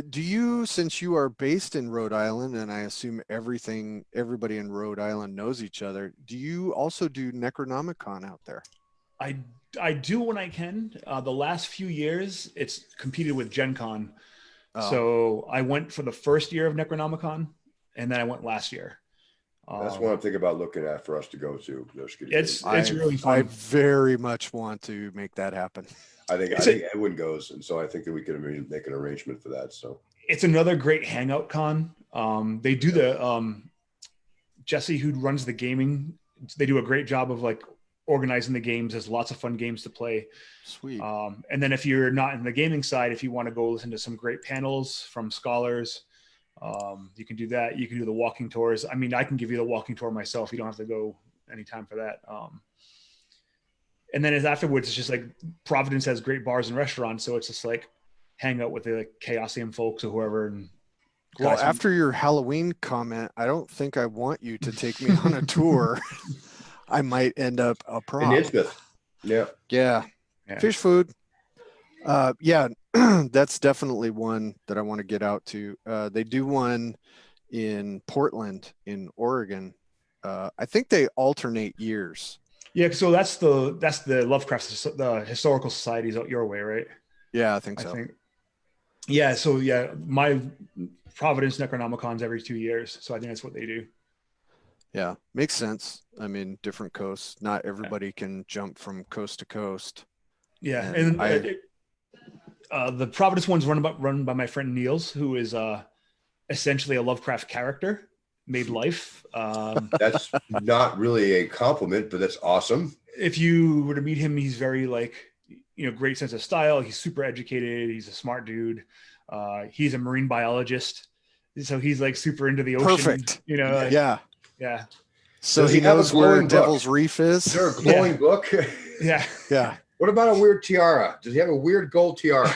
Do you, since you are based in Rhode Island, and I assume everybody in Rhode Island knows each other, do you also do Necronomicon out there? I do when I can. The last few years, it's competed with Gen Con. So I went for the first year of Necronomicon, and then I went last year. That's what I'm thinking about looking at for us to go to. It's really fun. I very much want to make that happen. I think Edwin goes, and so I think that we can make an arrangement for that. So it's another great hangout con. They do the Jesse, who runs the gaming, they do a great job of like organizing the games. There's lots of fun games to play. Sweet. And then if you're not in the gaming side, if you want to go listen to some great panels from scholars, you can do that. You can do the walking tours. I mean, I can give you the walking tour myself. You don't have to go anytime for that. And then afterwards, it's just like Providence has great bars and restaurants. So it's just like hang out with the like Chaosium folks or whoever. And well, after your Halloween comment, I don't think I want you to take me on a tour. I might end up a prop. In Innsmouth. Yeah. Fish food. Yeah, that's definitely one that I want to get out to. They do one in Portland, in Oregon. I think they alternate years. Yeah, so that's the Lovecraft, the historical societies out your way, right? Yeah, I think so. Yeah, so yeah, my Providence Necronomicon's every 2 years, so I think that's what they do. Yeah, makes sense. I mean, different coasts. Not everybody can jump from coast to coast. Yeah, and the Providence one's run by my friend Niels, who is essentially a Lovecraft character made life. That's not really a compliment, but that's awesome. If you were to meet him, he's very great sense of style. He's super educated. He's a smart dude. He's a marine biologist, so he's like super into the ocean. Perfect. Yeah. So he knows where Devil's Reef is. Is there a glowing book? Yeah. What about a weird tiara? Does he have a weird gold tiara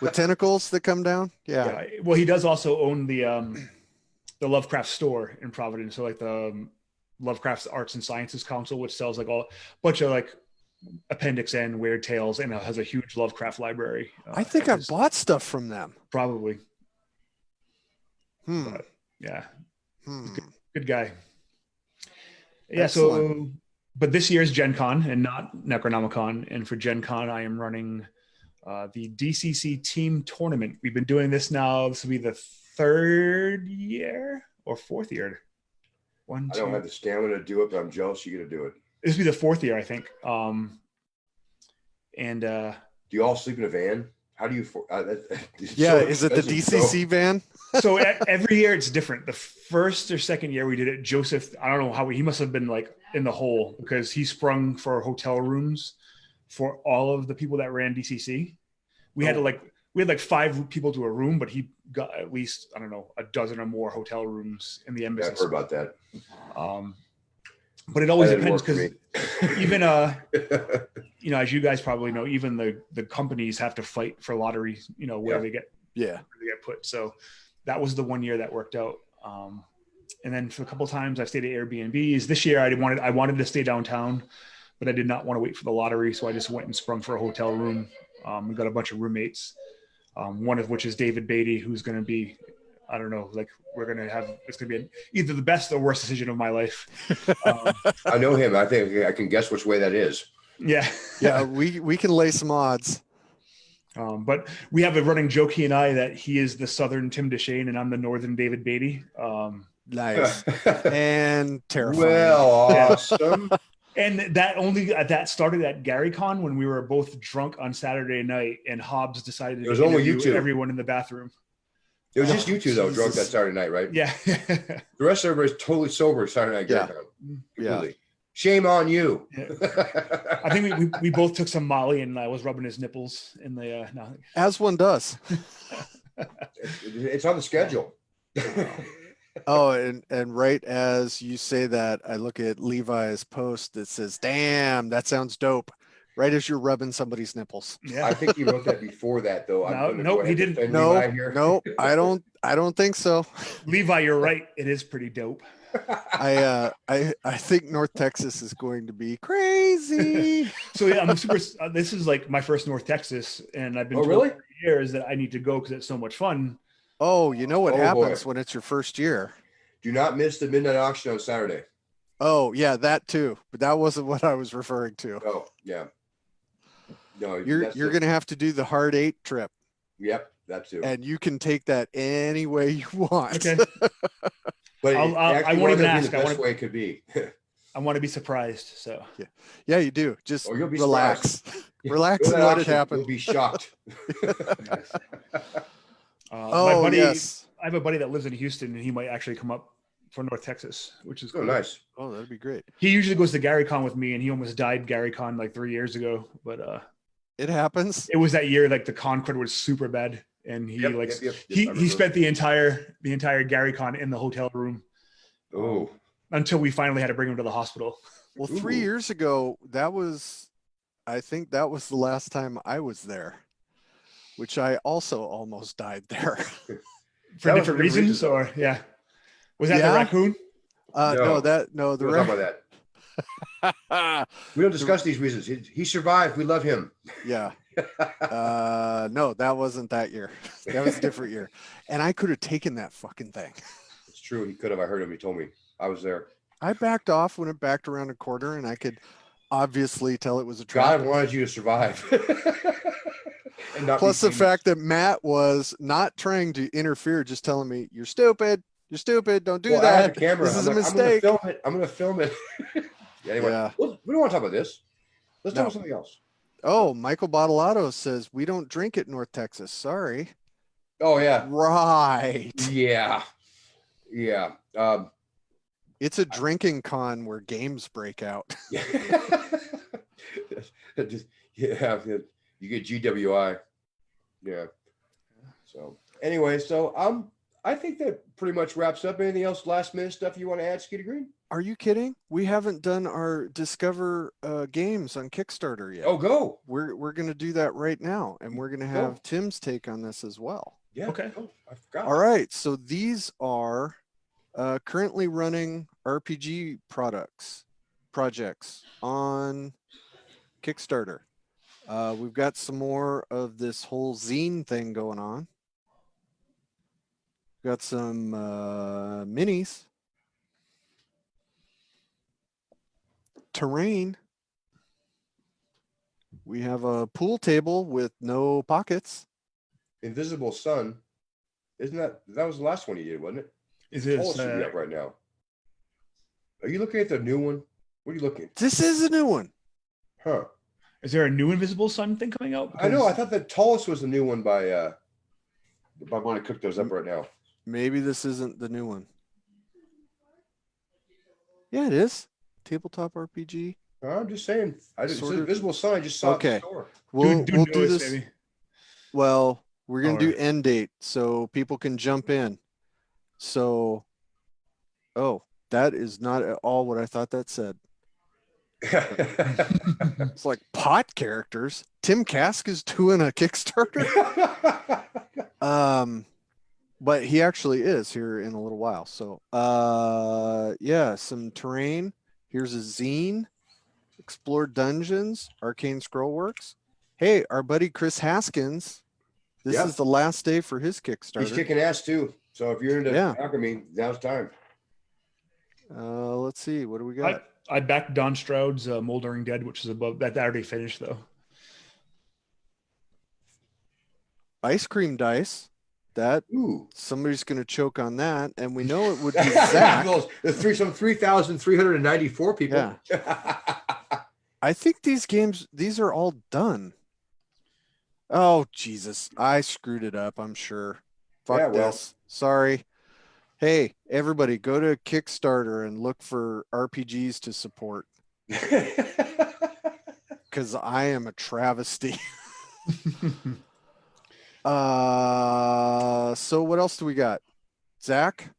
with tentacles that come down? Yeah. Well, he does also own the Lovecraft store in Providence. So like the Lovecraft's Arts and Sciences Council, which sells like a bunch of like Appendix N weird tales, and it has a huge Lovecraft library. I think I've bought stuff from them. Probably. But, yeah. Good guy. Yeah. Excellent. So, but this year's Gen Con and not Necronomicon. And for Gen Con, I am running the DCC team tournament. We've been doing this now. This will be the third year or fourth year. I don't have the stamina to do it, but I'm jealous you're going to do it. This will be the fourth year, I think. Do you all sleep in a van? How do you? Yeah, is it the DCC van? So every year it's different. The first or second year we did it, Joseph, I don't know how he must have been like in the hole because he sprung for hotel rooms for all of the people that ran DCC. We had like 5 people to a room, but he got at least, I don't know, a dozen or more hotel rooms in the embassy. Yeah, I've heard about that. But it always depends because even you know, as you guys probably know, even the companies have to fight for lottery, you know, where they get put. So that was the one year that worked out. And then for a couple of times I stayed at Airbnbs. This year I wanted to stay downtown, but I did not want to wait for the lottery. So I just went and sprung for a hotel room. We got a bunch of roommates, one of which is David Beatty, who's going to be, I don't know, like it's going to be either the best or worst decision of my life. I know him. I think I can guess which way that is. Yeah. Yeah. We can lay some odds. But we have a running joke, he and I, that he is the Southern Tim Deschene and I'm the Northern David Beatty. Nice. And terrifying. Well, awesome. And that started at GaryCon when we were both drunk on Saturday night and Hobbs decided it was only you two. Everyone in the bathroom. It was just you two though, drunk that Saturday night, right? Yeah. The rest of everybody's totally sober Saturday night. Yeah. Completely. Yeah. Shame on you. Yeah. I think we both took some Molly and I was rubbing his nipples in the no. As one does. It's on the schedule. Oh, and right as you say that, I look at Levi's post that says, "Damn, that sounds dope." Right as you're rubbing somebody's nipples. Yeah. I think he wrote that before that though. No, he didn't. No, I don't think so. Levi, you're right. It is pretty dope. I think North Texas is going to be crazy. So yeah, I'm super. This is like my first North Texas, and I've been told really? for years that I need to go because it's so much fun. Oh, you know what happens when it's your first year. Do not miss the midnight auction on Saturday. Oh yeah, that too. But that wasn't what I was referring to. Oh yeah. No, you're going to have to do the hard 8 trip. Yep, that too. And you can take that any way you want. Okay. But I won't even ask. The best way it could be. I want to be surprised. So yeah, you do. Just you'll be relax, relax, and let it happen. You'll be shocked. Oh, buddy, yes. I have a buddy that lives in Houston, and he might actually come up for North Texas, which is cool. Nice. Oh, that'd be great. He usually goes to GaryCon with me, and he almost died GaryCon like 3 years ago. But it happens. It was that year like the Concord was super bad, and he he spent the entire GaryCon in the hotel room. Oh. Until we finally had to bring him to the hospital. Well, 3 years ago, I think that was the last time I was there, which I also almost died there. For different reasons, or yeah. Was that the raccoon? No, the raccoon. About that. We don't discuss these reasons. He survived. We love him. Yeah. No, that wasn't that year. That was a different year. And I could have taken that fucking thing. It's true. He could have. I heard him. He told me. I was there. I backed off when it backed around a corner, and I could obviously tell it was a trap. God wanted you to survive. Plus the fact that Matt was not trying to interfere, just telling me, "You're stupid. You're stupid. Don't do that. I had a camera. This is a mistake. I'm going to film it. Anyway, we don't want to talk about this. Let's talk about something else. Oh, Michael Bottolato says we don't drink at North Texas. Sorry. Oh yeah. Right. Yeah. Yeah. It's a drinking con where games break out. Yeah. You get GWI. Yeah. So anyway, I think that pretty much wraps up. Anything else last minute stuff you want to add, Skeeter Green? Are you kidding? We haven't done our Discover games on Kickstarter yet. Oh, go. We're going to do that right now, and we're going to have Tim's take on this as well. Yeah. Okay. Oh, I forgot. All right. So these are currently running RPG projects on Kickstarter. We've got some more of this whole zine thing going on. Got some minis. Terrain. We have a pool table with no pockets. Invisible Sun. Isn't that was the last one you did, wasn't it? Is it up right now? Are you looking at the new one? What are you looking at? This is a new one. Huh. Is there a new Invisible Sun thing coming out? I know. I thought the tallest was the new one by want to cook those up right now. Maybe this isn't the new one. Yeah, it is. Tabletop RPG. I'm just saying. I just Sort of- Invisible Sun. I just saw it in the store. We'll do notice, this. maybe. Well, we're gonna do Or- end date so people can jump in. So, oh, that is not at all what I thought that said. It's like pot characters. Tim Kask is doing a Kickstarter. But he actually is here in a little while. So, yeah, some terrain. Here's a zine. Explore dungeons. Arcane Scrollworks. Hey, our buddy Chris Haskins. This Yep. is the last day for his Kickstarter. He's kicking ass too. So if you're into alchemy, now's time. Let's see. What do we got? I backed Don Stroud's Moldering Dead, which is above that. That already finished though. Ice cream dice. That Ooh. somebody's going to choke on that, and we know it would be Zach. Some 3,394 people. Yeah. I think these are all done. Oh Jesus, I screwed it up. I'm sure. Fuck this. Sorry. Hey, everybody, go to Kickstarter and look for RPGs to support. Because I am a travesty. So what else do we got? Zach?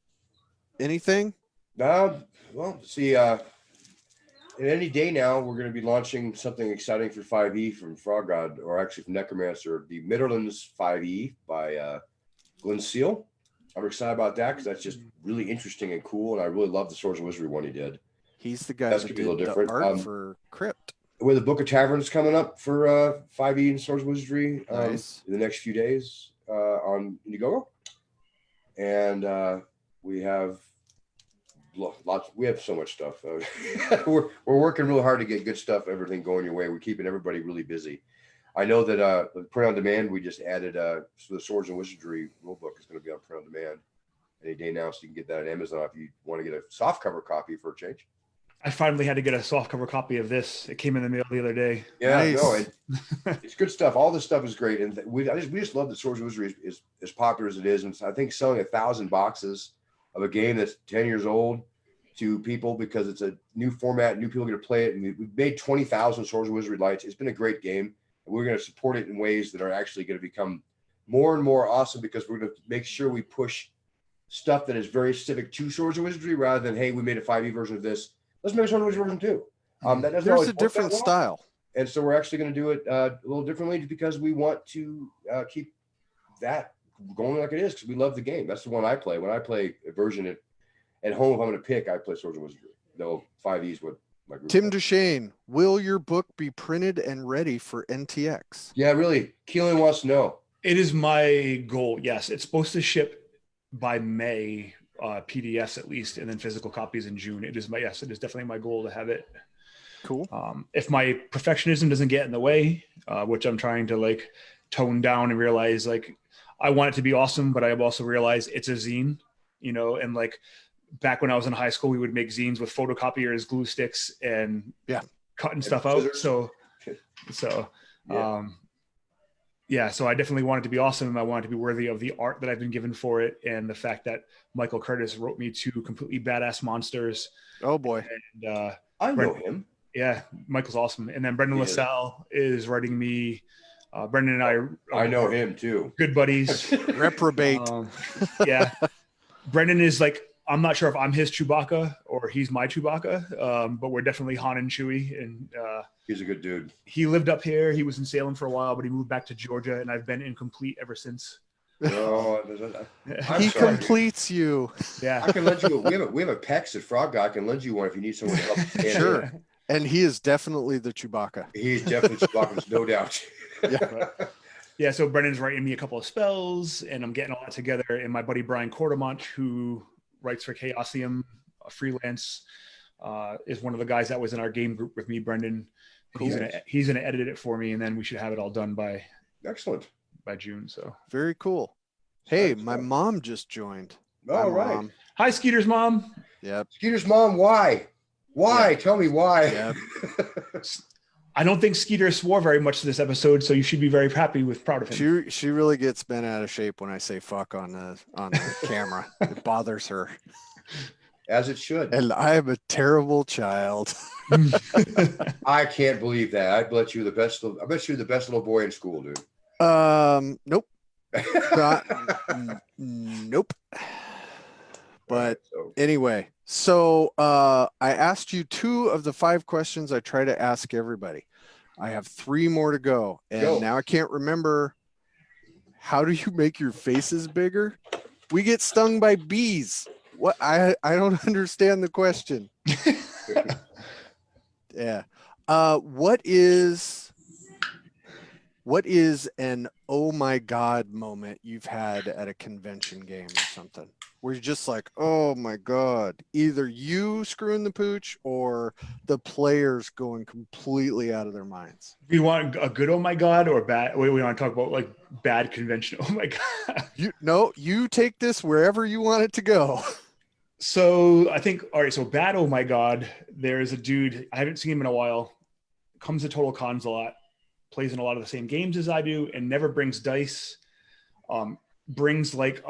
Anything? Well, see, in any day now, we're going to be launching something exciting for 5e from Frog God, or actually from Necromancer, the Midlands 5e by Glenn Seal. I'm excited about that because that's just really interesting and cool, and I really love the Swords and Wizardry one he did. He's the guy That's that gonna be a did little the different. art for Crypt. With the Book of Taverns coming up for 5e and Swords and Wizardry Nice. in the next few days on Indiegogo, and we have lots. We have so much stuff. We're working real hard to get good stuff, everything going your way. We're keeping everybody really busy. I know that print on demand, we just added so the Swords and Wizardry rulebook is going to be on print on demand any day now, so you can get that on Amazon if you want to get a soft cover copy for a change. I finally had to get a soft cover copy of this. It came in the mail the other day. Yeah, Nice. No, it's good stuff. All this stuff is great, and we just love that Swords and Wizardry is as popular as it is. And I think selling 1,000 boxes of a game that's 10 years old to people because it's a new format, new people are going to play it, and we've made 20,000 Swords and Wizardry lights. It's been a great game. We're going to support it in ways that are actually going to become more and more awesome because we're going to make sure we push stuff that is very specific to Swords and Wizardry rather than, hey, we made a 5e version of this. Let's make a Swords and Wizardry version too. That doesn't There's always a work that different well. style. And so we're actually going to do it a little differently because we want to keep that going like it is because we love the game. That's the one I play. When I play a version at home, if I'm going to pick, I play Swords and Wizardry. Though 5e is what my group Tim plays. Deschene, will your book be printed and ready for NTX? Yeah, really. Keelan wants to know. It is my goal. Yes, it's supposed to ship by May, PDFs at least, and then physical copies in June. It is definitely my goal to have it. Cool. If my perfectionism doesn't get in the way, which I'm trying to tone down and realize I want it to be awesome, but I also realize it's a zine, and back when I was in high school, we would make zines with photocopiers, glue sticks, and cutting stuff out. So I definitely want it to be awesome. I want it to be worthy of the art that I've been given for it, and the fact that Michael Curtis wrote me 2 completely badass monsters. Oh boy, and I know him. Yeah, Michael's awesome. And then Brendan LaSalle is writing me. Brendan and I know him too. Good buddies. Reprobate. Yeah, Brendan is I'm not sure if I'm his Chewbacca or he's my Chewbacca, but we're definitely Han and Chewie. And he's a good dude. He lived up here. He was in Salem for a while, but he moved back to Georgia, and I've been incomplete ever since. Oh, he completes you. Yeah, I can lend you. We have a PEX at Frog Guy. I can lend you one if you need someone to help. Sure. And he is definitely the Chewbacca. He's definitely Chewbacca. There's no doubt. Yeah. So Brendan's writing me a couple of spells, and I'm getting all that together. And my buddy Brian Cordamont, who writes for Chaosium, freelance, is one of the guys that was in our game group with me, Brendan. Cool. He's gonna edit it for me, and then we should have it all done by June. So very cool. Hey, my mom just joined. All right. Mom. Hi, Skeeter's mom. Yep. Skeeter's mom. Why? Why? Yeah. Tell me why. Yep. I don't think Skeeter swore very much this episode, so you should be very happy with proud of him. She really gets bent out of shape when I say fuck on the camera. It bothers her. As it should. And I am a terrible child. I can't believe that. I bet you're the best little boy in school, dude. Nope. Nope. But anyway, so I asked you 2 of the 5 questions I try to ask everybody. I have 3 more to go, and now I can't remember. How do you make your faces bigger? We get stung by bees. What? I don't understand the question. Yeah. What is an oh my God moment you've had at a convention game or something? Where you're just like, oh my God, either you screwing the pooch or the players going completely out of their minds. Do you want a good oh my God or bad? We want to talk about like bad convention. Oh my God. You take this wherever you want it to go. So I think, all right, so bad oh my God, there's a dude, I haven't seen him in a while, comes to Total Cons a lot, plays in a lot of the same games as I do, and never brings dice, brings like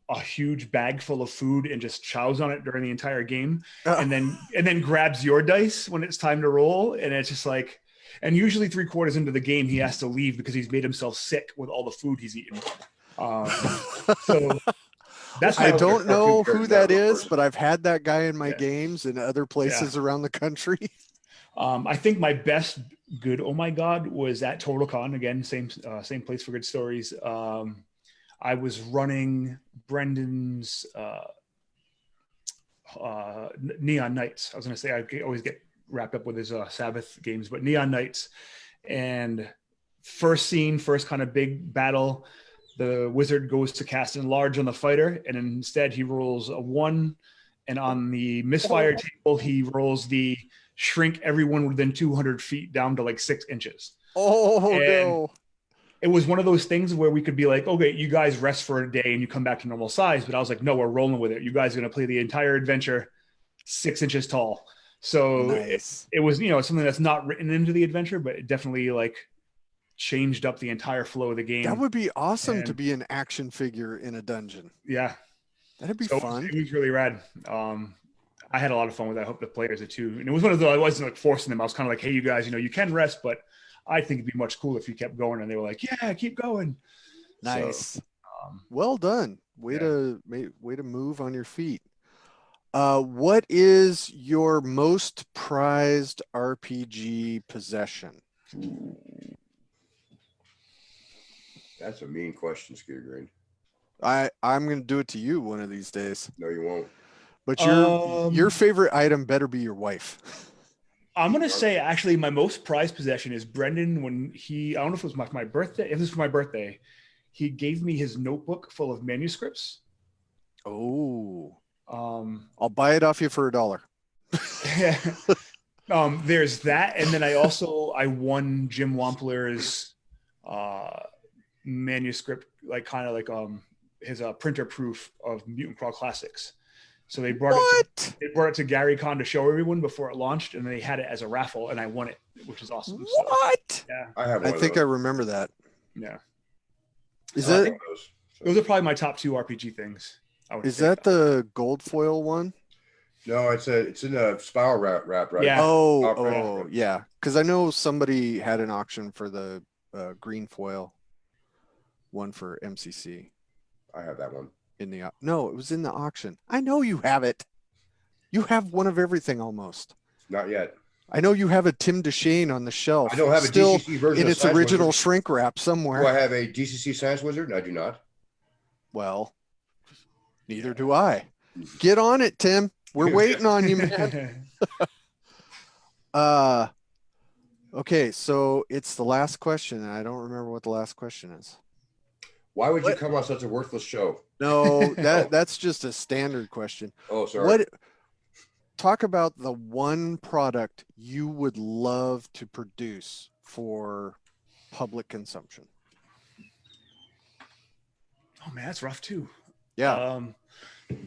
a huge bag full of food and just chows on it during the entire game, and then grabs your dice when it's time to roll, and it's just like, and usually 3/4 into the game he has to leave because he's made himself sick with all the food he's eaten. So that's I don't know who that is, but I've had that guy in my games in other places around the country. I think my best good oh my God was at Total Con, again, same place for good stories. I was running Brendan's Neon Knights. I was going to say I always get wrapped up with his Sabbath games, but Neon Knights. And first scene, first kind of big battle, the wizard goes to cast Enlarge on the fighter, and instead he rolls a 1. And on the misfire table, he rolls the shrink everyone within 200 feet down to like 6 inches. Oh, no. It was one of those things where we could be like, okay, you guys rest for a day and you come back to normal size. But I was like, no, we're rolling with it. You guys are going to play the entire adventure 6 inches tall. So nice. it was, something that's not written into the adventure, but it definitely like changed up the entire flow of the game. That would be awesome to be an action figure in a dungeon. Yeah. That'd be fun. It was really rad. I had a lot of fun with that. I hope the players did too. And it was one of those, I wasn't like forcing them. I was kind of like, hey, you guys, you can rest, but I think it'd be much cooler if you kept going. And they were like, yeah, keep going. Nice. So, well done. Way to move on your feet. What is your most prized RPG possession? That's a mean question, Skeeter Green. I'm going to do it to you one of these days. No, you won't. But your favorite item better be your wife. I'm going to say actually my most prized possession is Brendan when I don't know if it was my birthday. If this was my birthday, he gave me his notebook full of manuscripts. Oh. I'll buy it off you for $1. There's that. And then I won Jim Wampler's manuscript, like kind of like his printer proof of Mutant Crawl Classics. So they brought it to Gary Con to show everyone before it launched, and they had it as a raffle, and I won it, which is awesome. What? So, yeah, I think I remember that. Yeah. Is that those are probably my top 2 RPG things? Is that the gold foil one? No, it's in a spiral wrap, right? Yeah. Oh, yeah. Because I know somebody had an auction for the green foil one for MCC. I have that one. No, it was in the auction. I know you have it. You have one of everything almost. Not yet. I know you have a Tim Deschene on the shelf. I don't have a DCC version in its original shrink wrap somewhere. Do I have a DCC Science Wizard? I do not. Well, neither do I. Get on it, Tim. We're waiting on you, man. Okay, so it's the last question, and I don't remember what the last question is. Why would you come on such a worthless show? No, that's just a standard question. Oh, sorry. Talk about the one product you would love to produce for public consumption. Oh man, that's rough too. Yeah.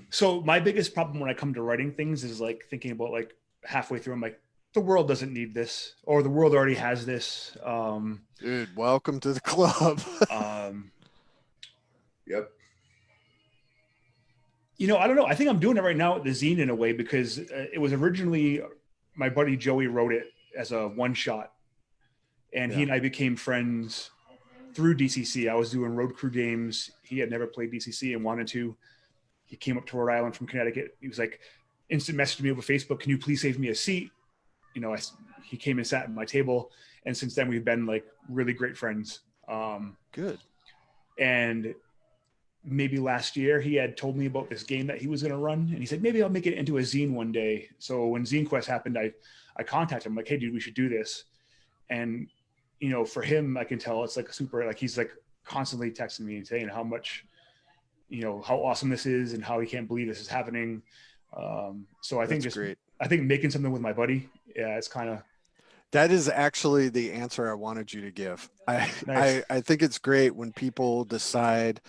So my biggest problem when I come to writing things is like thinking about like halfway through, I'm like, the world doesn't need this, or the world already has this. Dude, welcome to the club. Yep. I don't know. I think I'm doing it right now with the zine in a way, because it was originally my buddy Joey wrote it as a one shot, and he and I became friends through DCC. I was doing road crew games. He had never played DCC and wanted to. He came up to Rhode Island from Connecticut. He was like, instant messaged me over Facebook, "Can you please save me a seat?" He came and sat at my table, and since then we've been like really great friends. Good. And maybe last year he had told me about this game that he was going to run, and he said, maybe I'll make it into a zine one day. So when Zine Quest happened, I contacted him like, hey dude, we should do this. And for him, I can tell it's like super, like he's like constantly texting me and saying how much, how awesome this is and how he can't believe this is happening. So I think That's great. I think making something with my buddy, yeah, it's kind of. That is actually the answer I wanted you to give. Nice. I think it's great when people decide,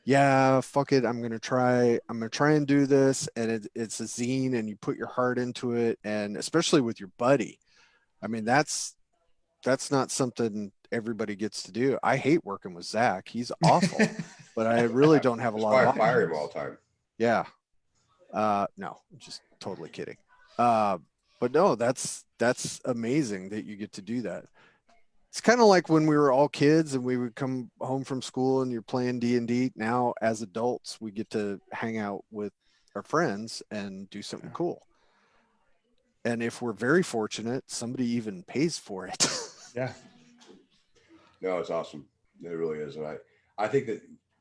yeah, fuck it, I'm gonna try and do this, and it's a zine, and you put your heart into it, and especially with your buddy. I mean, that's not something everybody gets to do. I hate working with Zach. He's awful, but I really don't have a That's lot why of I fire options. him all the time. Yeah. No, I'm just totally kidding. But no, that's amazing that you get to do that. It's kind of like when we were all kids and we would come home from school and you're playing D&D. Now as adults, we get to hang out with our friends and do something cool. And if we're very fortunate, somebody even pays for it. Yeah. No, it's awesome. It really is. And I think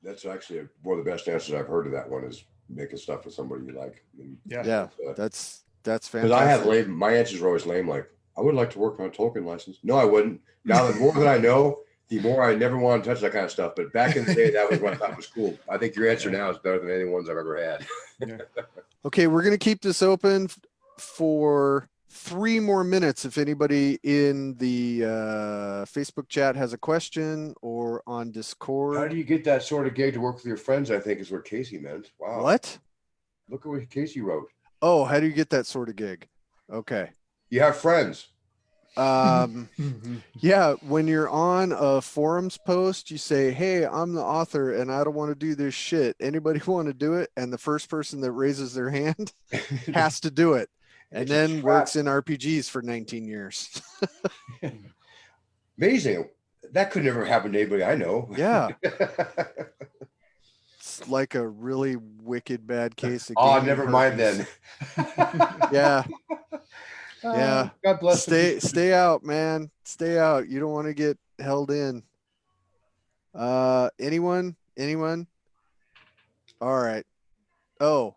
that's actually one of the best answers I've heard to that one is making stuff with somebody you like. Yeah, that's fantastic. Because I have lame, my answers are always lame. Like, I would like to work on a Tolkien license. No, I wouldn't. Now, the more that I know, the more I never want to touch that kind of stuff. But back in the day, that was what I thought was cool. I think your answer now is better than any ones I've ever had. Yeah. Okay, we're going to keep this open for 3 more minutes. If anybody in the Facebook chat has a question or on Discord. How do you get that sort of gig to work with your friends? I think is what Casey meant. Wow. What? Look at what Casey wrote. Oh, how do you get that sort of gig? Okay. You have friends. Yeah, when you're on a forums post, you say, hey, I'm the author and I don't want to do this shit. Anybody want to do it? And the first person that raises their hand has to do it. And then works in RPGs for 19 years. Amazing. That could never happen to anybody I know. Yeah. It's like a really wicked bad case of oh, never mind then. Yeah. Yeah. God bless you. Stay out, man. Stay out. You don't want to get held in. Anyone? All right. Oh,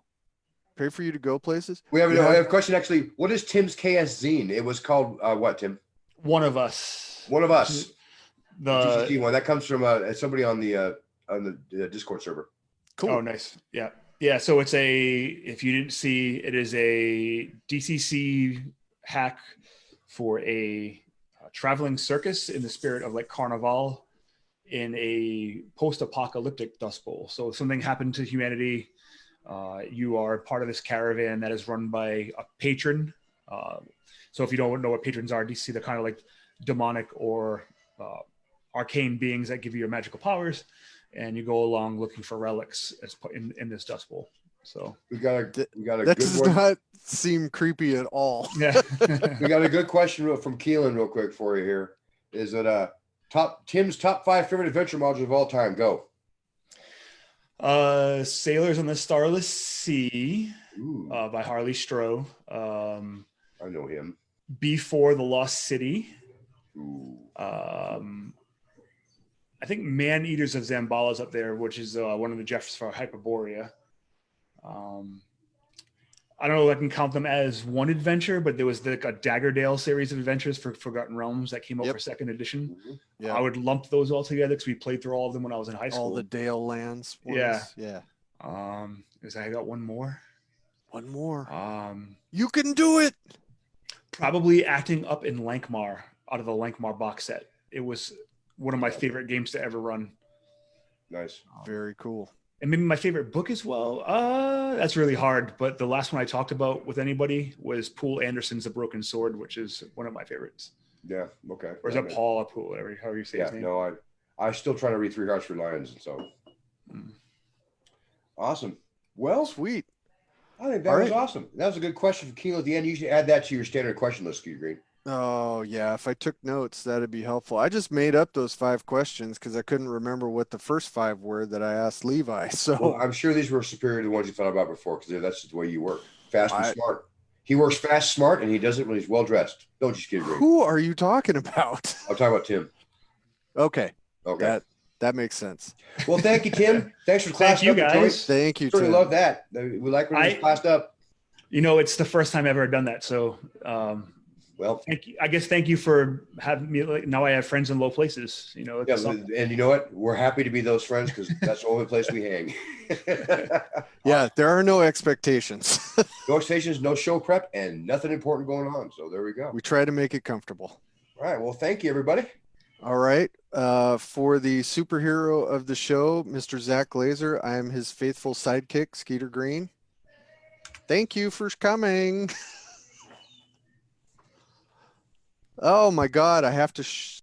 pay for you to go places. We have a question actually. What is Tim's KS zine? It was called what, Tim? One of Us. One of Us. The GCT one that comes from somebody on the Discord server. Cool. Oh, nice. Yeah. Yeah. So it's if you didn't see, it is a DCC hack for a traveling circus in the spirit of like Carnival in a post-apocalyptic Dust Bowl. So if something happened to humanity, you are part of this caravan that is run by a patron. So if you don't know what patrons are, DC, they're kind of like demonic or arcane beings that give you your magical powers, and you go along looking for relics in this Dust Bowl. So we got a that good does one. Not seem creepy at all. Yeah. We got a good question from Keelan real quick for you here. Is it Tim's top 5 favorite adventure modules of all time? Go. Sailors on the Starless Sea by Harley Stroh. I know him. Before the Lost City. Ooh. I think Man Eaters of Zambala's up there, which is one of the Jeffs for Hyperborea. I don't know if I can count them as one adventure, but there was like a Daggerdale series of adventures for Forgotten Realms that came out for 2nd edition. Yeah. I would lump those all together because we played through all of them when I was in high school. All the Dale Lands ones. Yeah. I got one more. You can do it. Probably Acting Up in Lankmar out of the Lankmar box set. It was one of my favorite games to ever run. Nice. Very cool. And maybe my favorite book as well. That's really hard. But the last one I talked about with anybody was Poul Anderson's The Broken Sword, which is one of my favorites. Yeah. Okay. Or is that Paul or Poul, whatever, however you say his name? No, I still trying to read Three Hearts for Lions, and so awesome. Well, Sweet. I think that was awesome. That was a good question from Kilo at the end. You should add that to your standard question list, Skeeter Green. Oh yeah, if I took notes, that'd be helpful. I just made up those 5 questions because I couldn't remember what the first 5 were that I asked Levi. So well, I'm sure these were superior to the ones you thought about before because that's just the way you work. Fast and smart. He works fast, smart, and he does it when he's well dressed. Don't you, Skeeter Green? Who are you talking about? I'm talking about Tim. Okay. Okay. That makes sense. Well, thank you, Tim. Thanks for classing Thank you, up. guys. Thank you, Certainly Tim. love that. We like when you're classed up. You know, it's the first time I've ever done that. So, well, thank you. I guess thank you for having me. Like, now I have friends in low places. You know, yeah, and you know what? We're happy to be those friends because that's the only place we hang. Yeah, there are no expectations. No expectations, no show prep, and nothing important going on. So there we go. We try to make it comfortable. All right. Well, thank you, everybody. All right. For the superhero of the show, Mr. Zach Glazer, I am his faithful sidekick, Skeeter Green. Thank you for coming. Oh my God, I have to